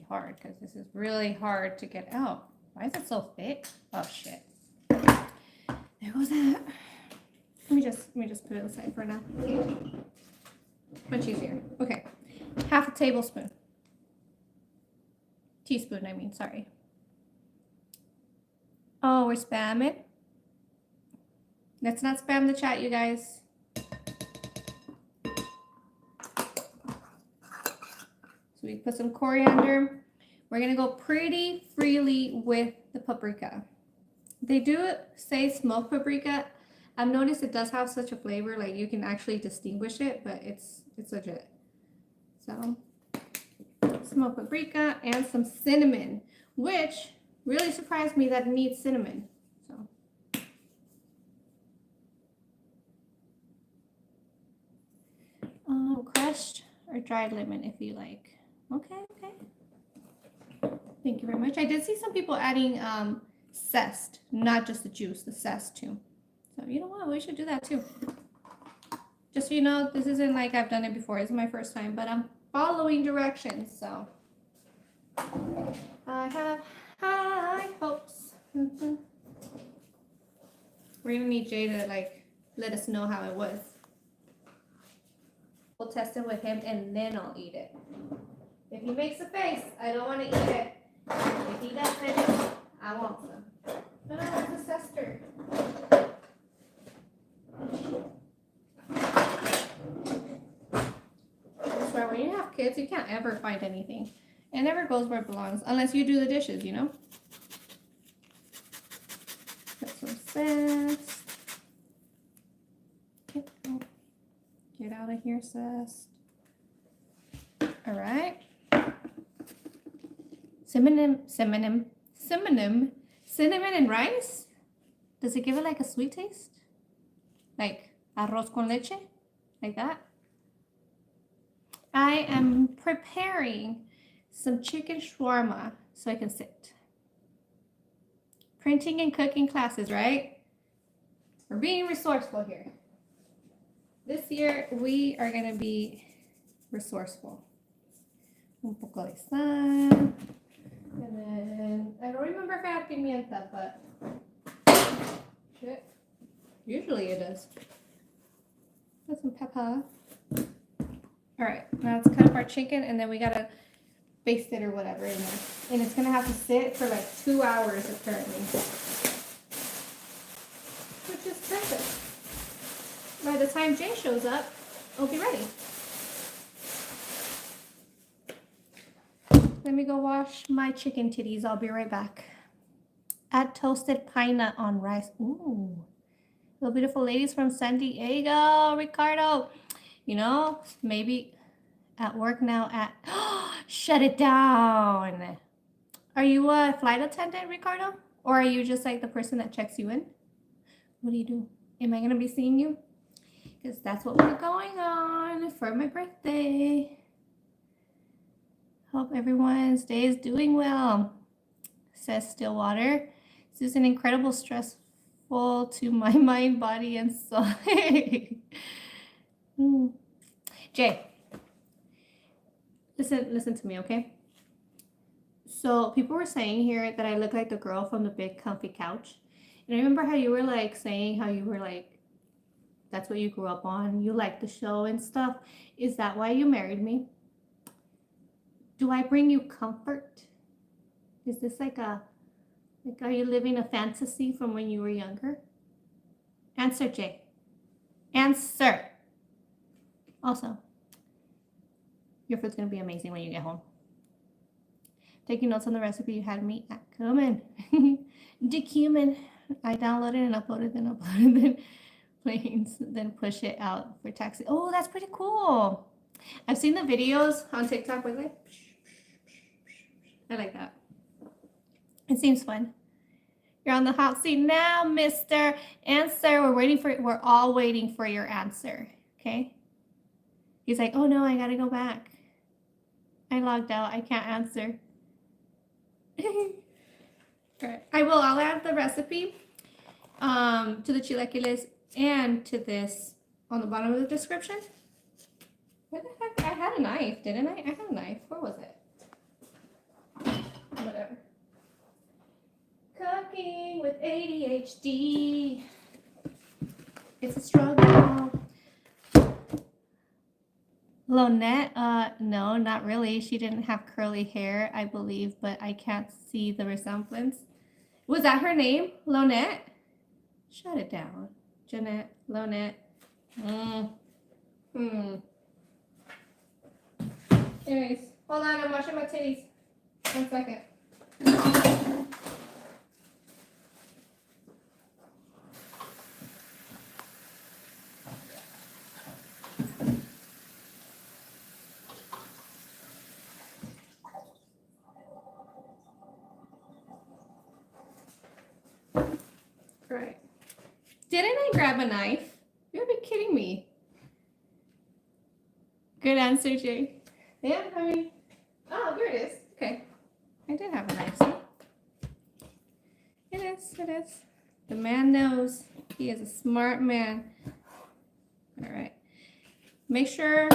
hard because this is really hard to get out. Why is it so thick? Oh shit. There goes that. Let me just put it aside for now. Much easier. Okay. Half a tablespoon. Teaspoon, I mean, sorry. Oh, we're spamming. Let's not spam the chat, you guys. So we put some coriander. We're gonna go pretty freely with the paprika. They do say smoked paprika. I've noticed it does have such a flavor, like you can actually distinguish it, but it's legit. So smoked paprika and some cinnamon, which really surprised me that it needs cinnamon. So crushed or dried lemon if you like. Okay. Thank you very much. I did see some people adding zest, not just the juice, the zest too. So you know what, we should do that too. Just so you know, this isn't like I've done it before. It's my first time, but I'm following directions, so I have high hopes. We're gonna need Jay to like let us know how it was. We'll test it with him and then I'll eat it. If he makes a face, I don't want to eat it. If he doesn't, I want some. No, it's a sister. I swear, when you have kids, you can't ever find anything. It never goes where it belongs, unless you do the dishes, you know? Put some zest. Get out of here, zest. All right. Cinnamon and rice? Does it give it like a sweet taste? Like arroz con leche? Like that? I am preparing some chicken shawarma so I can sit. Printing and cooking classes, right? We're being resourceful here. This year, we are going to be resourceful. Un poco de sal. And then, I don't remember if I have pimienta, but shit. Usually it does. Put some pepper. All right, now let's cut up our chicken, and then we gotta baste it or whatever in there. And it's gonna have to sit for like 2 hours apparently, which is perfect. By the time Jay shows up, I'll be ready. Let me go wash my chicken titties. I'll be right back. Add toasted pine nut on rice. Ooh. Hello, beautiful ladies from San Diego. Ricardo. You know, maybe at work now at... shut it down. Are you a flight attendant, Ricardo? Or are you just like the person that checks you in? What do you do? Am I going to be seeing you? Because that's what we're going on for my birthday. Hope everyone's day is doing well, says Stillwater. This is an incredible stressful to my mind, body, and soul. Jay, listen to me, okay? So people were saying here that I look like the girl from the big comfy couch. And I remember how you were like saying how you were like, that's what you grew up on. You like the show and stuff. Is that why you married me? Do I bring you comfort? Is this like are you living a fantasy from when you were younger? Answer, Jay. Answer. Also, your food's going to be amazing when you get home. Taking notes on the recipe you had me at cumin. The cumin. I downloaded and uploaded, then planes, then push it out for taxi. Oh, that's pretty cool. I've seen the videos on TikTok where like, I like that. It seems fun. You're on the hot seat now, Mr. Answer. We're all waiting for your answer. Okay? He's like, oh no, I gotta go back. I logged out. I can't answer. Right. I'll add the recipe to the chilaquiles and to this on the bottom of the description. Where the heck? I had a knife, didn't I? I had a knife. Where was it? Whatever. Cooking with ADHD. It's a struggle. Lonette, no, not really. She didn't have curly hair, I believe, but I can't see the resemblance. Was that her name? Lonette? Shut it down. Jeanette, Lonette. Anyways, hold on, I'm washing my titties. 1 second. Right. Didn't I grab a knife? You'll be kidding me. Good answer, Jay. Yeah, I mean, oh, here it is. Okay. I did have a knife, see? It is. The man knows. He is a smart man. All right. Make sure,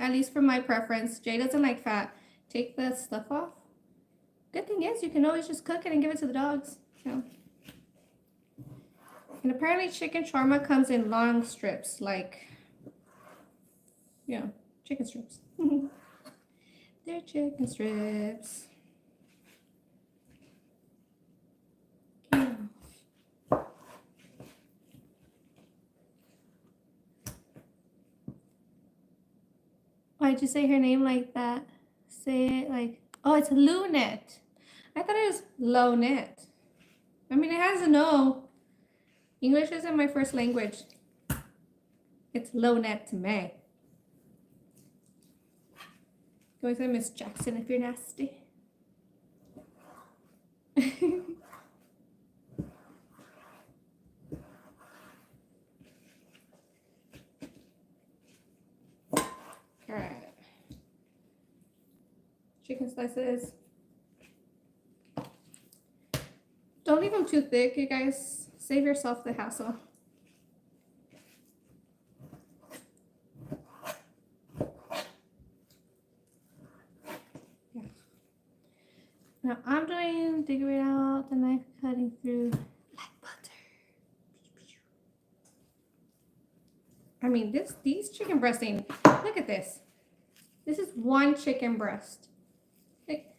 at least for my preference, Jay doesn't like fat. Take the stuff off. Good thing is, you can always just cook it and give it to the dogs. So. And apparently chicken shawarma comes in long strips, like, yeah, chicken strips. They're chicken strips. Yeah. Why'd you say her name like that? Say it like, oh, it's Lunette. I thought it was Lonette. I mean, it has an O. English isn't my first language. It's Lonette to me. Go say Miss Jackson if you're nasty. Alright. Chicken slices. Don't leave them too thick, you guys. Save yourself the hassle. Yeah. Now I'm doing, figure it out, the knife cutting through like butter. I mean, these chicken breasting, look at this. This is one chicken breast. Like,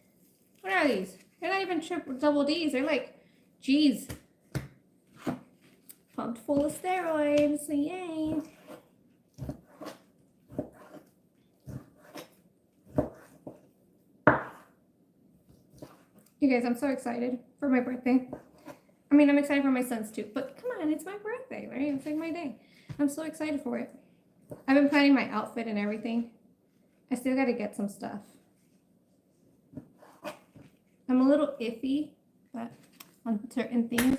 what are these? They're not even triple, double D's. They're like G's. Pumped full of steroids, yay. You guys, I'm so excited for my birthday. I mean, I'm excited for my son's too, but come on, it's my birthday, right? It's like my day. I'm so excited for it. I've been planning my outfit and everything. I still got to get some stuff. I'm a little iffy but on certain things.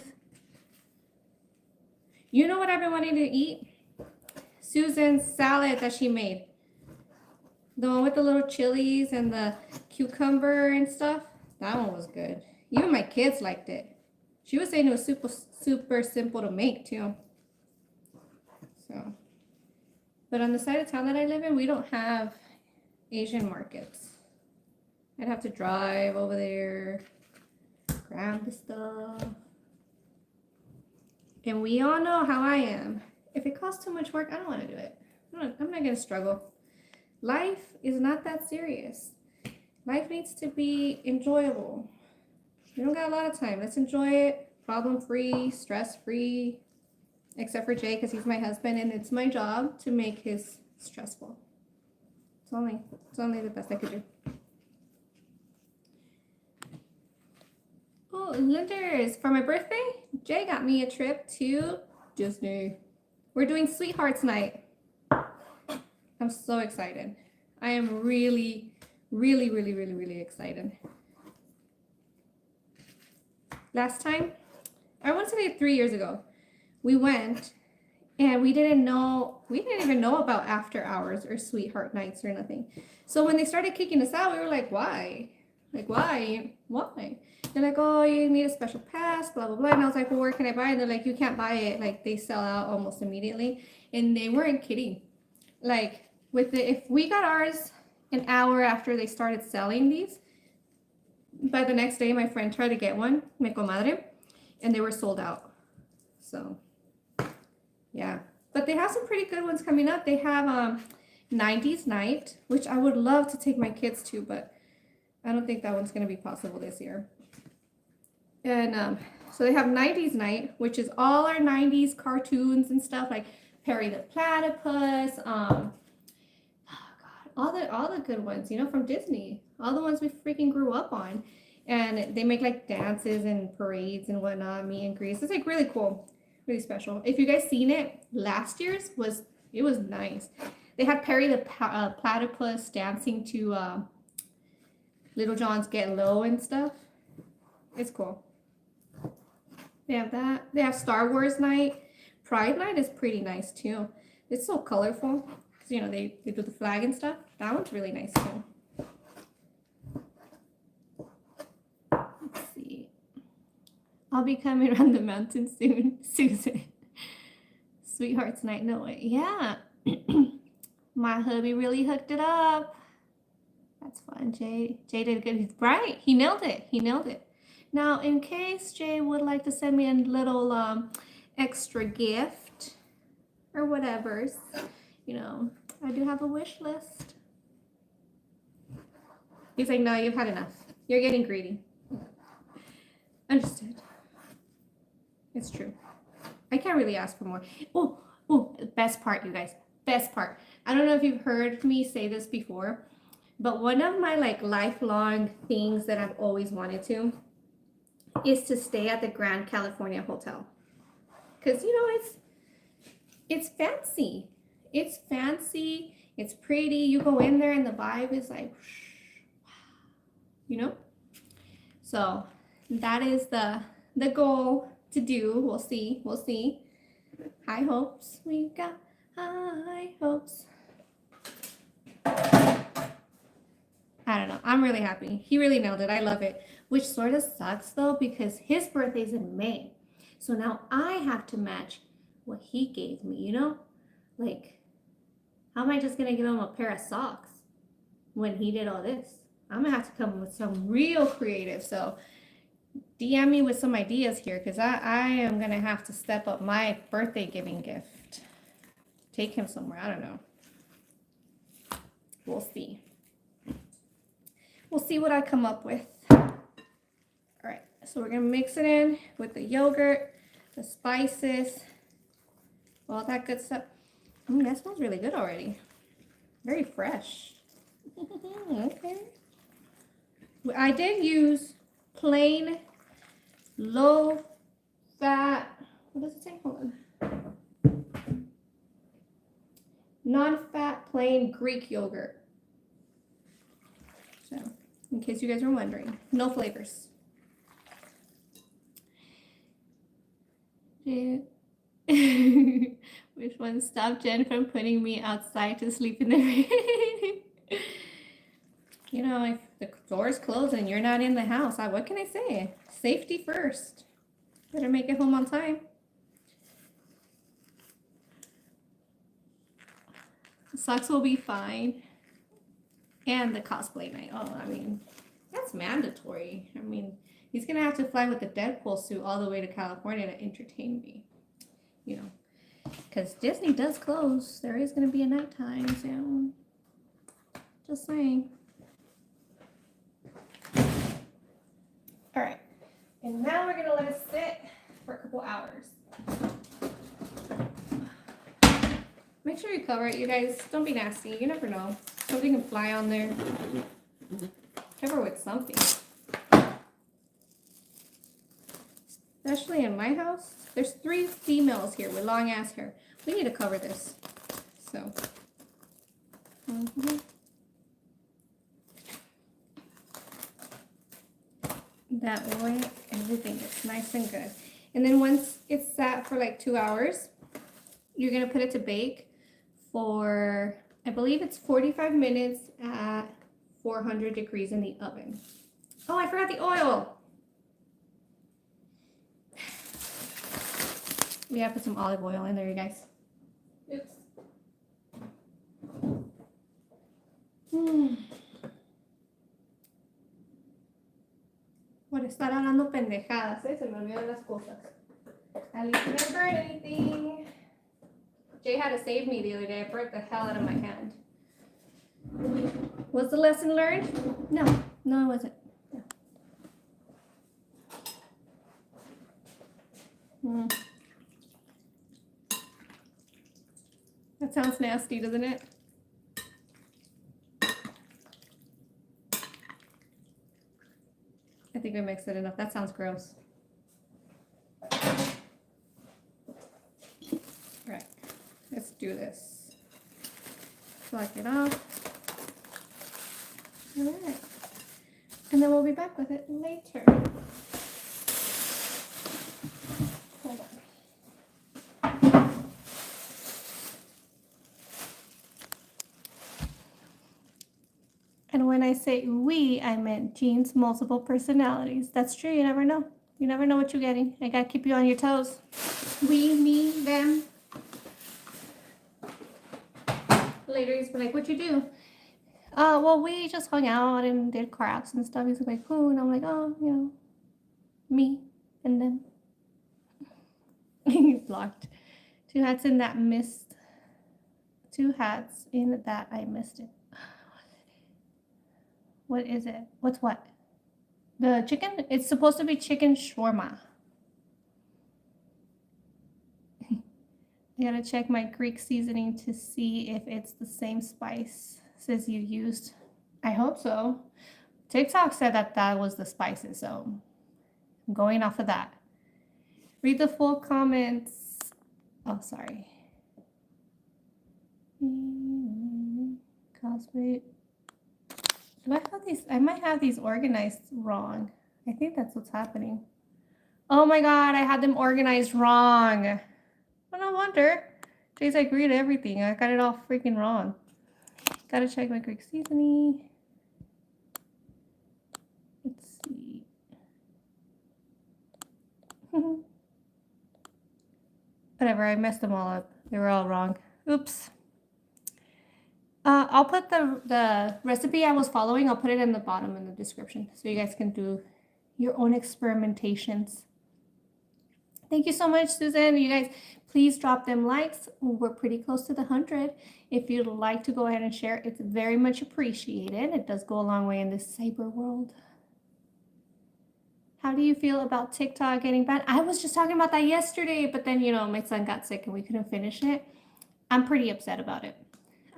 You know what I've been wanting to eat? Susan's salad that she made. The one with the little chilies and the cucumber and stuff. That one was good. Even my kids liked it. She was saying it was super simple to make too. So, but on the side of town that I live in, we don't have Asian markets. I'd have to drive over there, grab the stuff. And we all know how I am. If it costs too much work, I don't want to do it. I'm not going to struggle. Life is not that serious. Life needs to be enjoyable. We don't got a lot of time. Let's enjoy it. Problem-free, stress-free. Except for Jay, because he's my husband, and it's my job to make his stressful. It's only the best I could do. Oh, Linders, for my birthday, Jay got me a trip to Disney. We're doing Sweethearts Night. I'm so excited. I am really excited. Last time, I want to say 3 years ago, we went and we didn't even know about after hours or sweetheart nights or nothing. So when they started kicking us out, we were like, why? Like, why? They're like, oh, you need a special pass, blah, blah, blah. And I was like, well, where can I buy it? And they're like, you can't buy it. Like, they sell out almost immediately. And they weren't kidding. Like, if we got ours an hour after they started selling these, by the next day, my friend tried to get one, mi comadre, and they were sold out. So, yeah. But they have some pretty good ones coming up. They have 90s Night, which I would love to take my kids to, but I don't think that one's going to be possible this year. And so they have 90s Night, which is all our 90s cartoons and stuff, like Perry the Platypus, oh God, all the good ones, you know, from Disney, all the ones we freaking grew up on. And they make like dances and parades and whatnot, meet and greets. It's like really cool, really special. If you guys seen it, last year's was nice. They had Perry the Platypus dancing to Little John's Get Low and stuff. It's cool. They have that. They have Star Wars Night. Pride Night is pretty nice too. It's so colorful. Because, you know, they do the flag and stuff. That one's really nice too. Let's see. I'll be coming around the mountain soon, Susan. Sweethearts Night. No way. Yeah. My hubby really hooked it up. That's fun. Jay did good. He's right. He nailed it. Now, in case Jay would like to send me a little extra gift or whatever, you know, I do have a wish list. He's like, no, you've had enough. You're getting greedy. Understood. It's true. I can't really ask for more. Oh, best part, you guys. Best part. I don't know if you've heard me say this before, but one of my like lifelong things that I've always wanted to is to stay at the Grand California Hotel. Because, you know, it's fancy. It's fancy. It's pretty. You go in there and the vibe is like, you know? So that is the goal to do. We'll see. High hopes. We got high hopes. I don't know. I'm really happy. He really nailed it. I love it. Which sort of sucks though, because his birthday's in May. So now I have to match what he gave me, you know? Like, how am I just gonna give him a pair of socks when he did all this? I'm gonna have to come with some real creative. So DM me with some ideas here, because I am gonna have to step up my birthday giving gift. Take him somewhere. I don't know. We'll see. We'll see what I come up with. All right, so we're gonna mix it in with the yogurt, the spices, all that good stuff. That smells really good already. Very fresh. Okay. I did use plain, low fat, what does it say? Hold on. Non-fat, plain Greek yogurt. So in case you guys were wondering. No flavors. Which one stopped Jen from putting me outside to sleep in the rain? You know, if the door's closed and you're not in the house, what can I say? Safety first. Better make it home on time. Socks will be fine. And the cosplay night. Oh, I mean, that's mandatory. I mean, he's going to have to fly with the Deadpool suit all the way to California to entertain me. You know, because Disney does close. There is going to be a nighttime, so just saying. All right. And now we're going to let it sit for a couple hours. Make sure you cover it, you guys. Don't be nasty. You never know. Something can fly on there. Cover with something. Especially in my house. There's 3 females here with long ass hair. We need to cover this. So. That way everything gets nice and good. And then once it's sat for like 2 hours, you're going to put it to bake for, I believe it's 45 minutes at 400 degrees in the oven. Oh, I forgot the oil. We have to put some olive oil in there, you guys. Oops. Por estar hablando pendejadas, se me olvidan las cosas. At least I didn't burn anything. Jay had to save me the other day. I burnt the hell out of my hand. Was the lesson learned? No, it wasn't. No. That sounds nasty, doesn't it? I think I mixed it enough. That sounds gross. Right, let's do this. Select it off. All right, and then we'll be back with it later. Hold on. And when I say we, I meant Jean's multiple personalities. That's true. You never know. You never know what you're getting. I gotta keep you on your toes. We, me, them. Later he's like, what'd you do? Well, we just hung out and did crafts and stuff. He's like, who? And I'm like, oh, you know, me and them. He's blocked. 2 hats in that missed. 2 hats in that I missed it. What is it? What's what? The chicken? It's supposed to be chicken shawarma. I gotta check my Greek seasoning to see if it's the same spice as you used. I hope so. TikTok said that was the spices, so I'm going off of that. Read the full comments. Oh, sorry. Cosplay. Do I have these? I might have these organized wrong. I think that's what's happening. Oh my God, I had them organized wrong. Well, no wonder. Jay's like, read everything. I got it all freaking wrong. Gotta check my Greek seasoning. Let's see. Whatever, I messed them all up. They were all wrong. Oops. I'll put the recipe I was following, I'll put it in the bottom in the description so you guys can do your own experimentations. Thank you so much, Susan. You guys, please drop them likes. We're pretty close to the 100. If you'd like to go ahead and share, it's very much appreciated. It does go a long way in this cyber world. How do you feel about TikTok getting banned? I was just talking about that yesterday, but then, you know, my son got sick and we couldn't finish it. I'm pretty upset about it.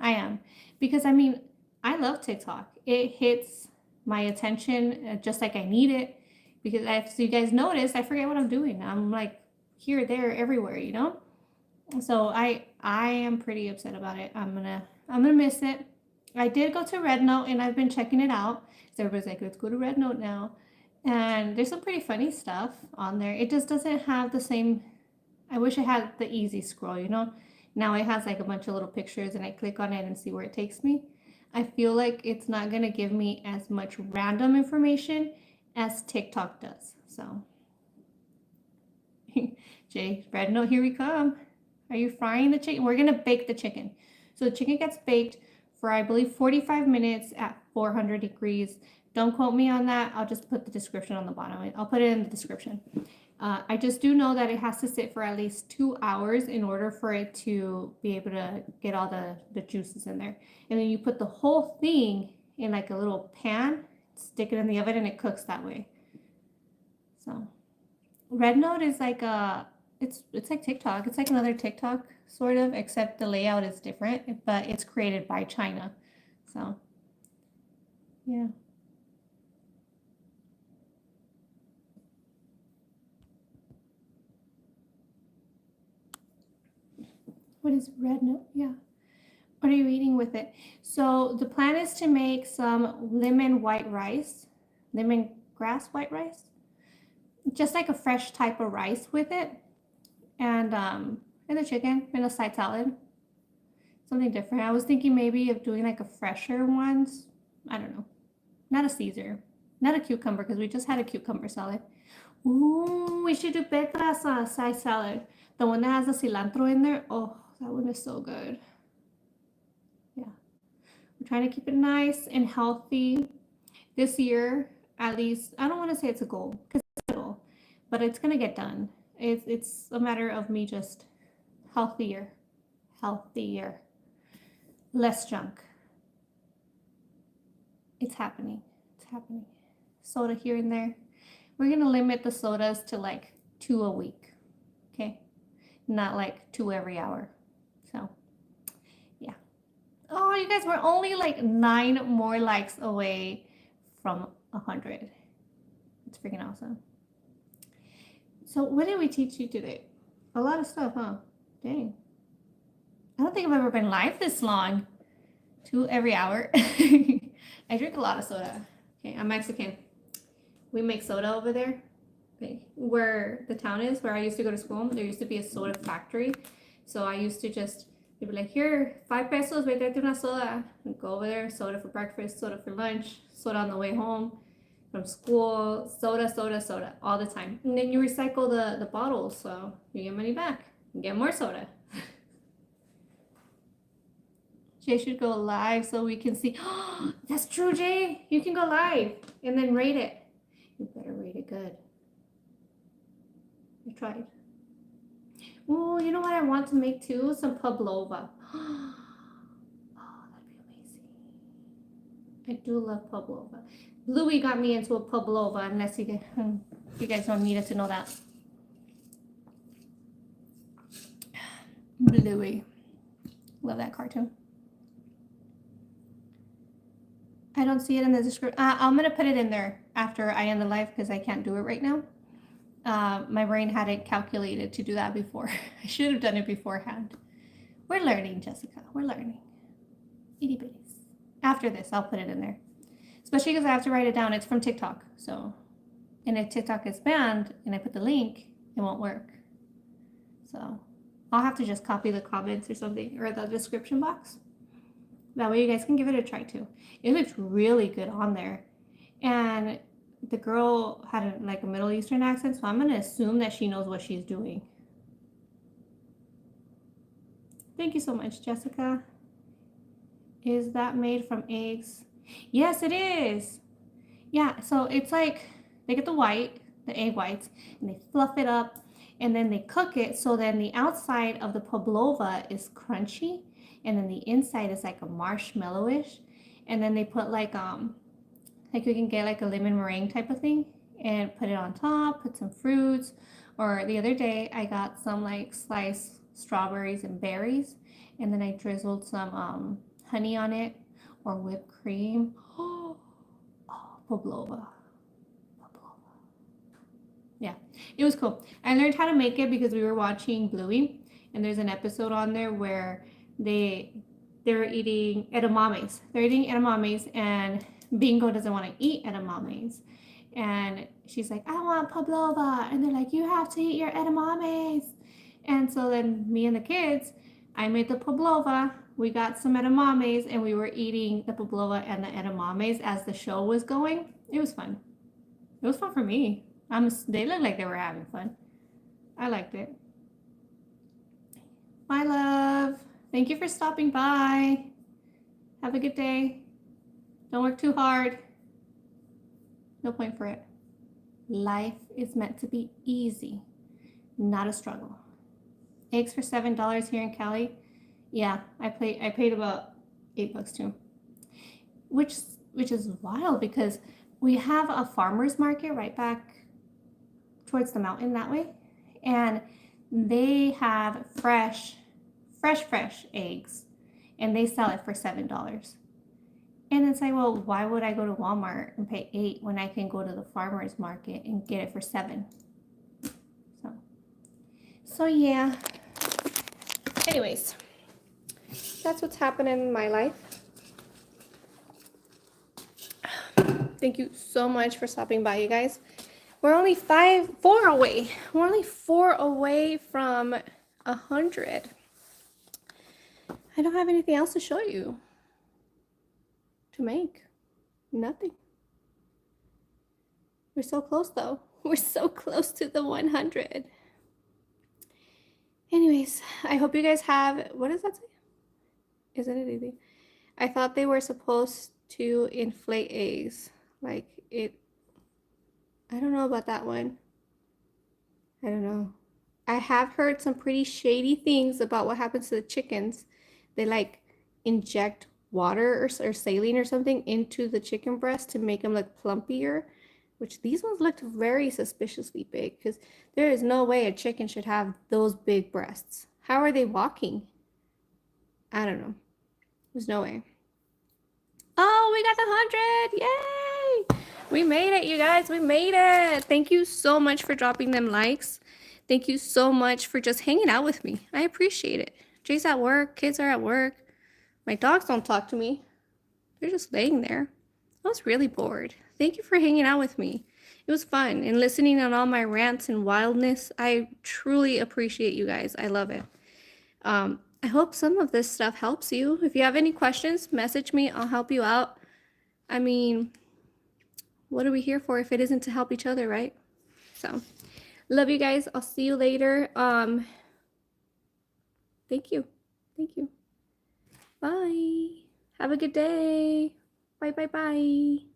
I am. Because, I mean, I love TikTok. It hits my attention just like I need it. Because as you guys noticed, I forget what I'm doing. I'm like here, there, everywhere, you know? So I am pretty upset about it. I'm gonna miss it. I did go to Red Note and I've been checking it out. So everybody's like, let's go to Red Note now. And there's some pretty funny stuff on there. It just doesn't have the same. I wish it had the easy scroll, you know? Now it has like a bunch of little pictures and I click on it and see where it takes me. I feel like it's not going to give me as much random information as TikTok does. So, Jay, Red Note, here we come. Are you frying the chicken? We're going to bake the chicken. So the chicken gets baked for, I believe, 45 minutes at 400 degrees. Don't quote me on that. I'll just put the description on the bottom. I'll put it in the description. I just do know that it has to sit for at least 2 hours in order for it to be able to get all the juices in there. And then you put the whole thing in like a little pan, stick it in the oven, and it cooks that way. So Red Note is like it's like TikTok. It's like another TikTok sort of, except the layout is different, but it's created by China. So yeah. What is Red Note? Yeah. What are you eating with it? So the plan is to make some lemon white rice, lemongrass white rice, just like a fresh type of rice with it, and the chicken and a side salad, something different. I was thinking maybe of doing like a fresher ones. I don't know, not a Caesar, not a cucumber because we just had a cucumber salad. Ooh, we should do Petra's side salad, the one that has the cilantro in there. Oh, that one is so good. Yeah. I'm trying to keep it nice and healthy this year, at least. I don't want to say it's a goal because it's a goal, but it's going to get done. It's a matter of me just healthier, less junk. It's happening. It's happening. Soda here and there. We're going to limit the sodas to like 2 a week. Okay. Not like 2 every hour. So, yeah. Oh, you guys, were only like 9 more likes away from 100. It's freaking awesome. So what did we teach you today? A lot of stuff, huh? Dang. I don't think I've ever been live this long. 2 every hour. I drink a lot of soda. Okay, I'm Mexican. We make soda over there. Okay. Where the town is, where I used to go to school, there used to be a soda factory. So I used to just, they'd be like, here, 5 pesos, vete a una soda. And go over there, soda for breakfast, soda for lunch, soda on the way home from school, soda, all the time. And then you recycle the bottles, so you get money back. You get more soda. Jay should go live so we can see. Oh, that's true, Jay. You can go live and then rate it. You better rate it good. I tried. Oh, you know what I want to make too? Some pavlova. Oh, that'd be amazing. I do love pavlova. Louis got me into a pavlova, unless you guys don't need it to know that. Louis. Love that cartoon. I don't see it in the description. I'm going to put it in there after I end the live because I can't do it right now. My brain hadn't calculated to do that before. I should have done it beforehand. We're learning, Jessica. We're learning. Itty bitties. After this, I'll put it in there. Especially because I have to write it down. It's from TikTok. So, and if TikTok is banned and I put the link, it won't work. So, I'll have to just copy the comments or something, or the description box. That way you guys can give it a try too. It looks really good on there. And the girl had a Middle Eastern accent, so I'm going to assume that she knows what she's doing. Thank you so much, Jessica. Is that made from eggs? Yes, it is. Yeah, so it's like they get the egg whites, and they fluff it up, and then they cook it so then the outside of the pavlova is crunchy, and then the inside is like a marshmallowish, and then they put like you can get like a lemon meringue type of thing and put it on top, put some fruits. Or the other day I got some like sliced strawberries and berries, and then I drizzled some honey on it or whipped cream. Oh, pavlova. Yeah, it was cool. I learned how to make it because we were watching Bluey, and there's an episode on there where they they're eating edamames. They're eating edamames, and Bingo doesn't want to eat edamames. And she's like, I want pavlova. And they're like, you have to eat your edamames. And so then me and the kids, I made the pavlova. We got some edamames, and we were eating the pavlova and the edamames as the show was going. It was fun. It was fun for me. They looked like they were having fun. I liked it. My love, thank you for stopping by. Have a good day. Don't work too hard. No point for it. Life is meant to be easy, not a struggle. Eggs for $7 here in Cali. Yeah, I paid about $8 too. Which is wild because we have a farmer's market right back towards the mountain that way, and they have fresh eggs, and they sell it for $7. And it's like, well, why would I go to Walmart and pay $8 when I can go to the farmer's market and get it for $7? So yeah. Anyways, that's what's happening in my life. Thank you so much for stopping by, you guys. We're only 4 away. We're only 4 away from 100. I don't have anything else to show you. To make. Nothing. We're so close though. We're so close to the 100. Anyways, I hope you guys have, what does that say? Isn't it easy? I thought they were supposed to inflate eggs. Like it, I don't know about that one. I don't know. I have heard some pretty shady things about what happens to the chickens. They like inject water or saline or something into the chicken breast to make them look plumpier, which these ones looked very suspiciously big because there is no way a chicken should have those big breasts. How are they walking? I don't know. There's no way. Oh, we got the 100! Yay! We made it, you guys. We made it. Thank you so much for dropping them likes. Thank you so much for just hanging out with me. I appreciate it. Jay's at work. Kids are at work. My dogs don't talk to me. They're just laying there. I was really bored. Thank you for hanging out with me. It was fun. And listening on all my rants and wildness. I truly appreciate you guys. I love it. I hope some of this stuff helps you. If you have any questions, message me. I'll help you out. I mean, what are we here for if it isn't to help each other, right? So, love you guys. I'll see you later. Thank you. Thank you. Bye. Have a good day. Bye, bye, bye.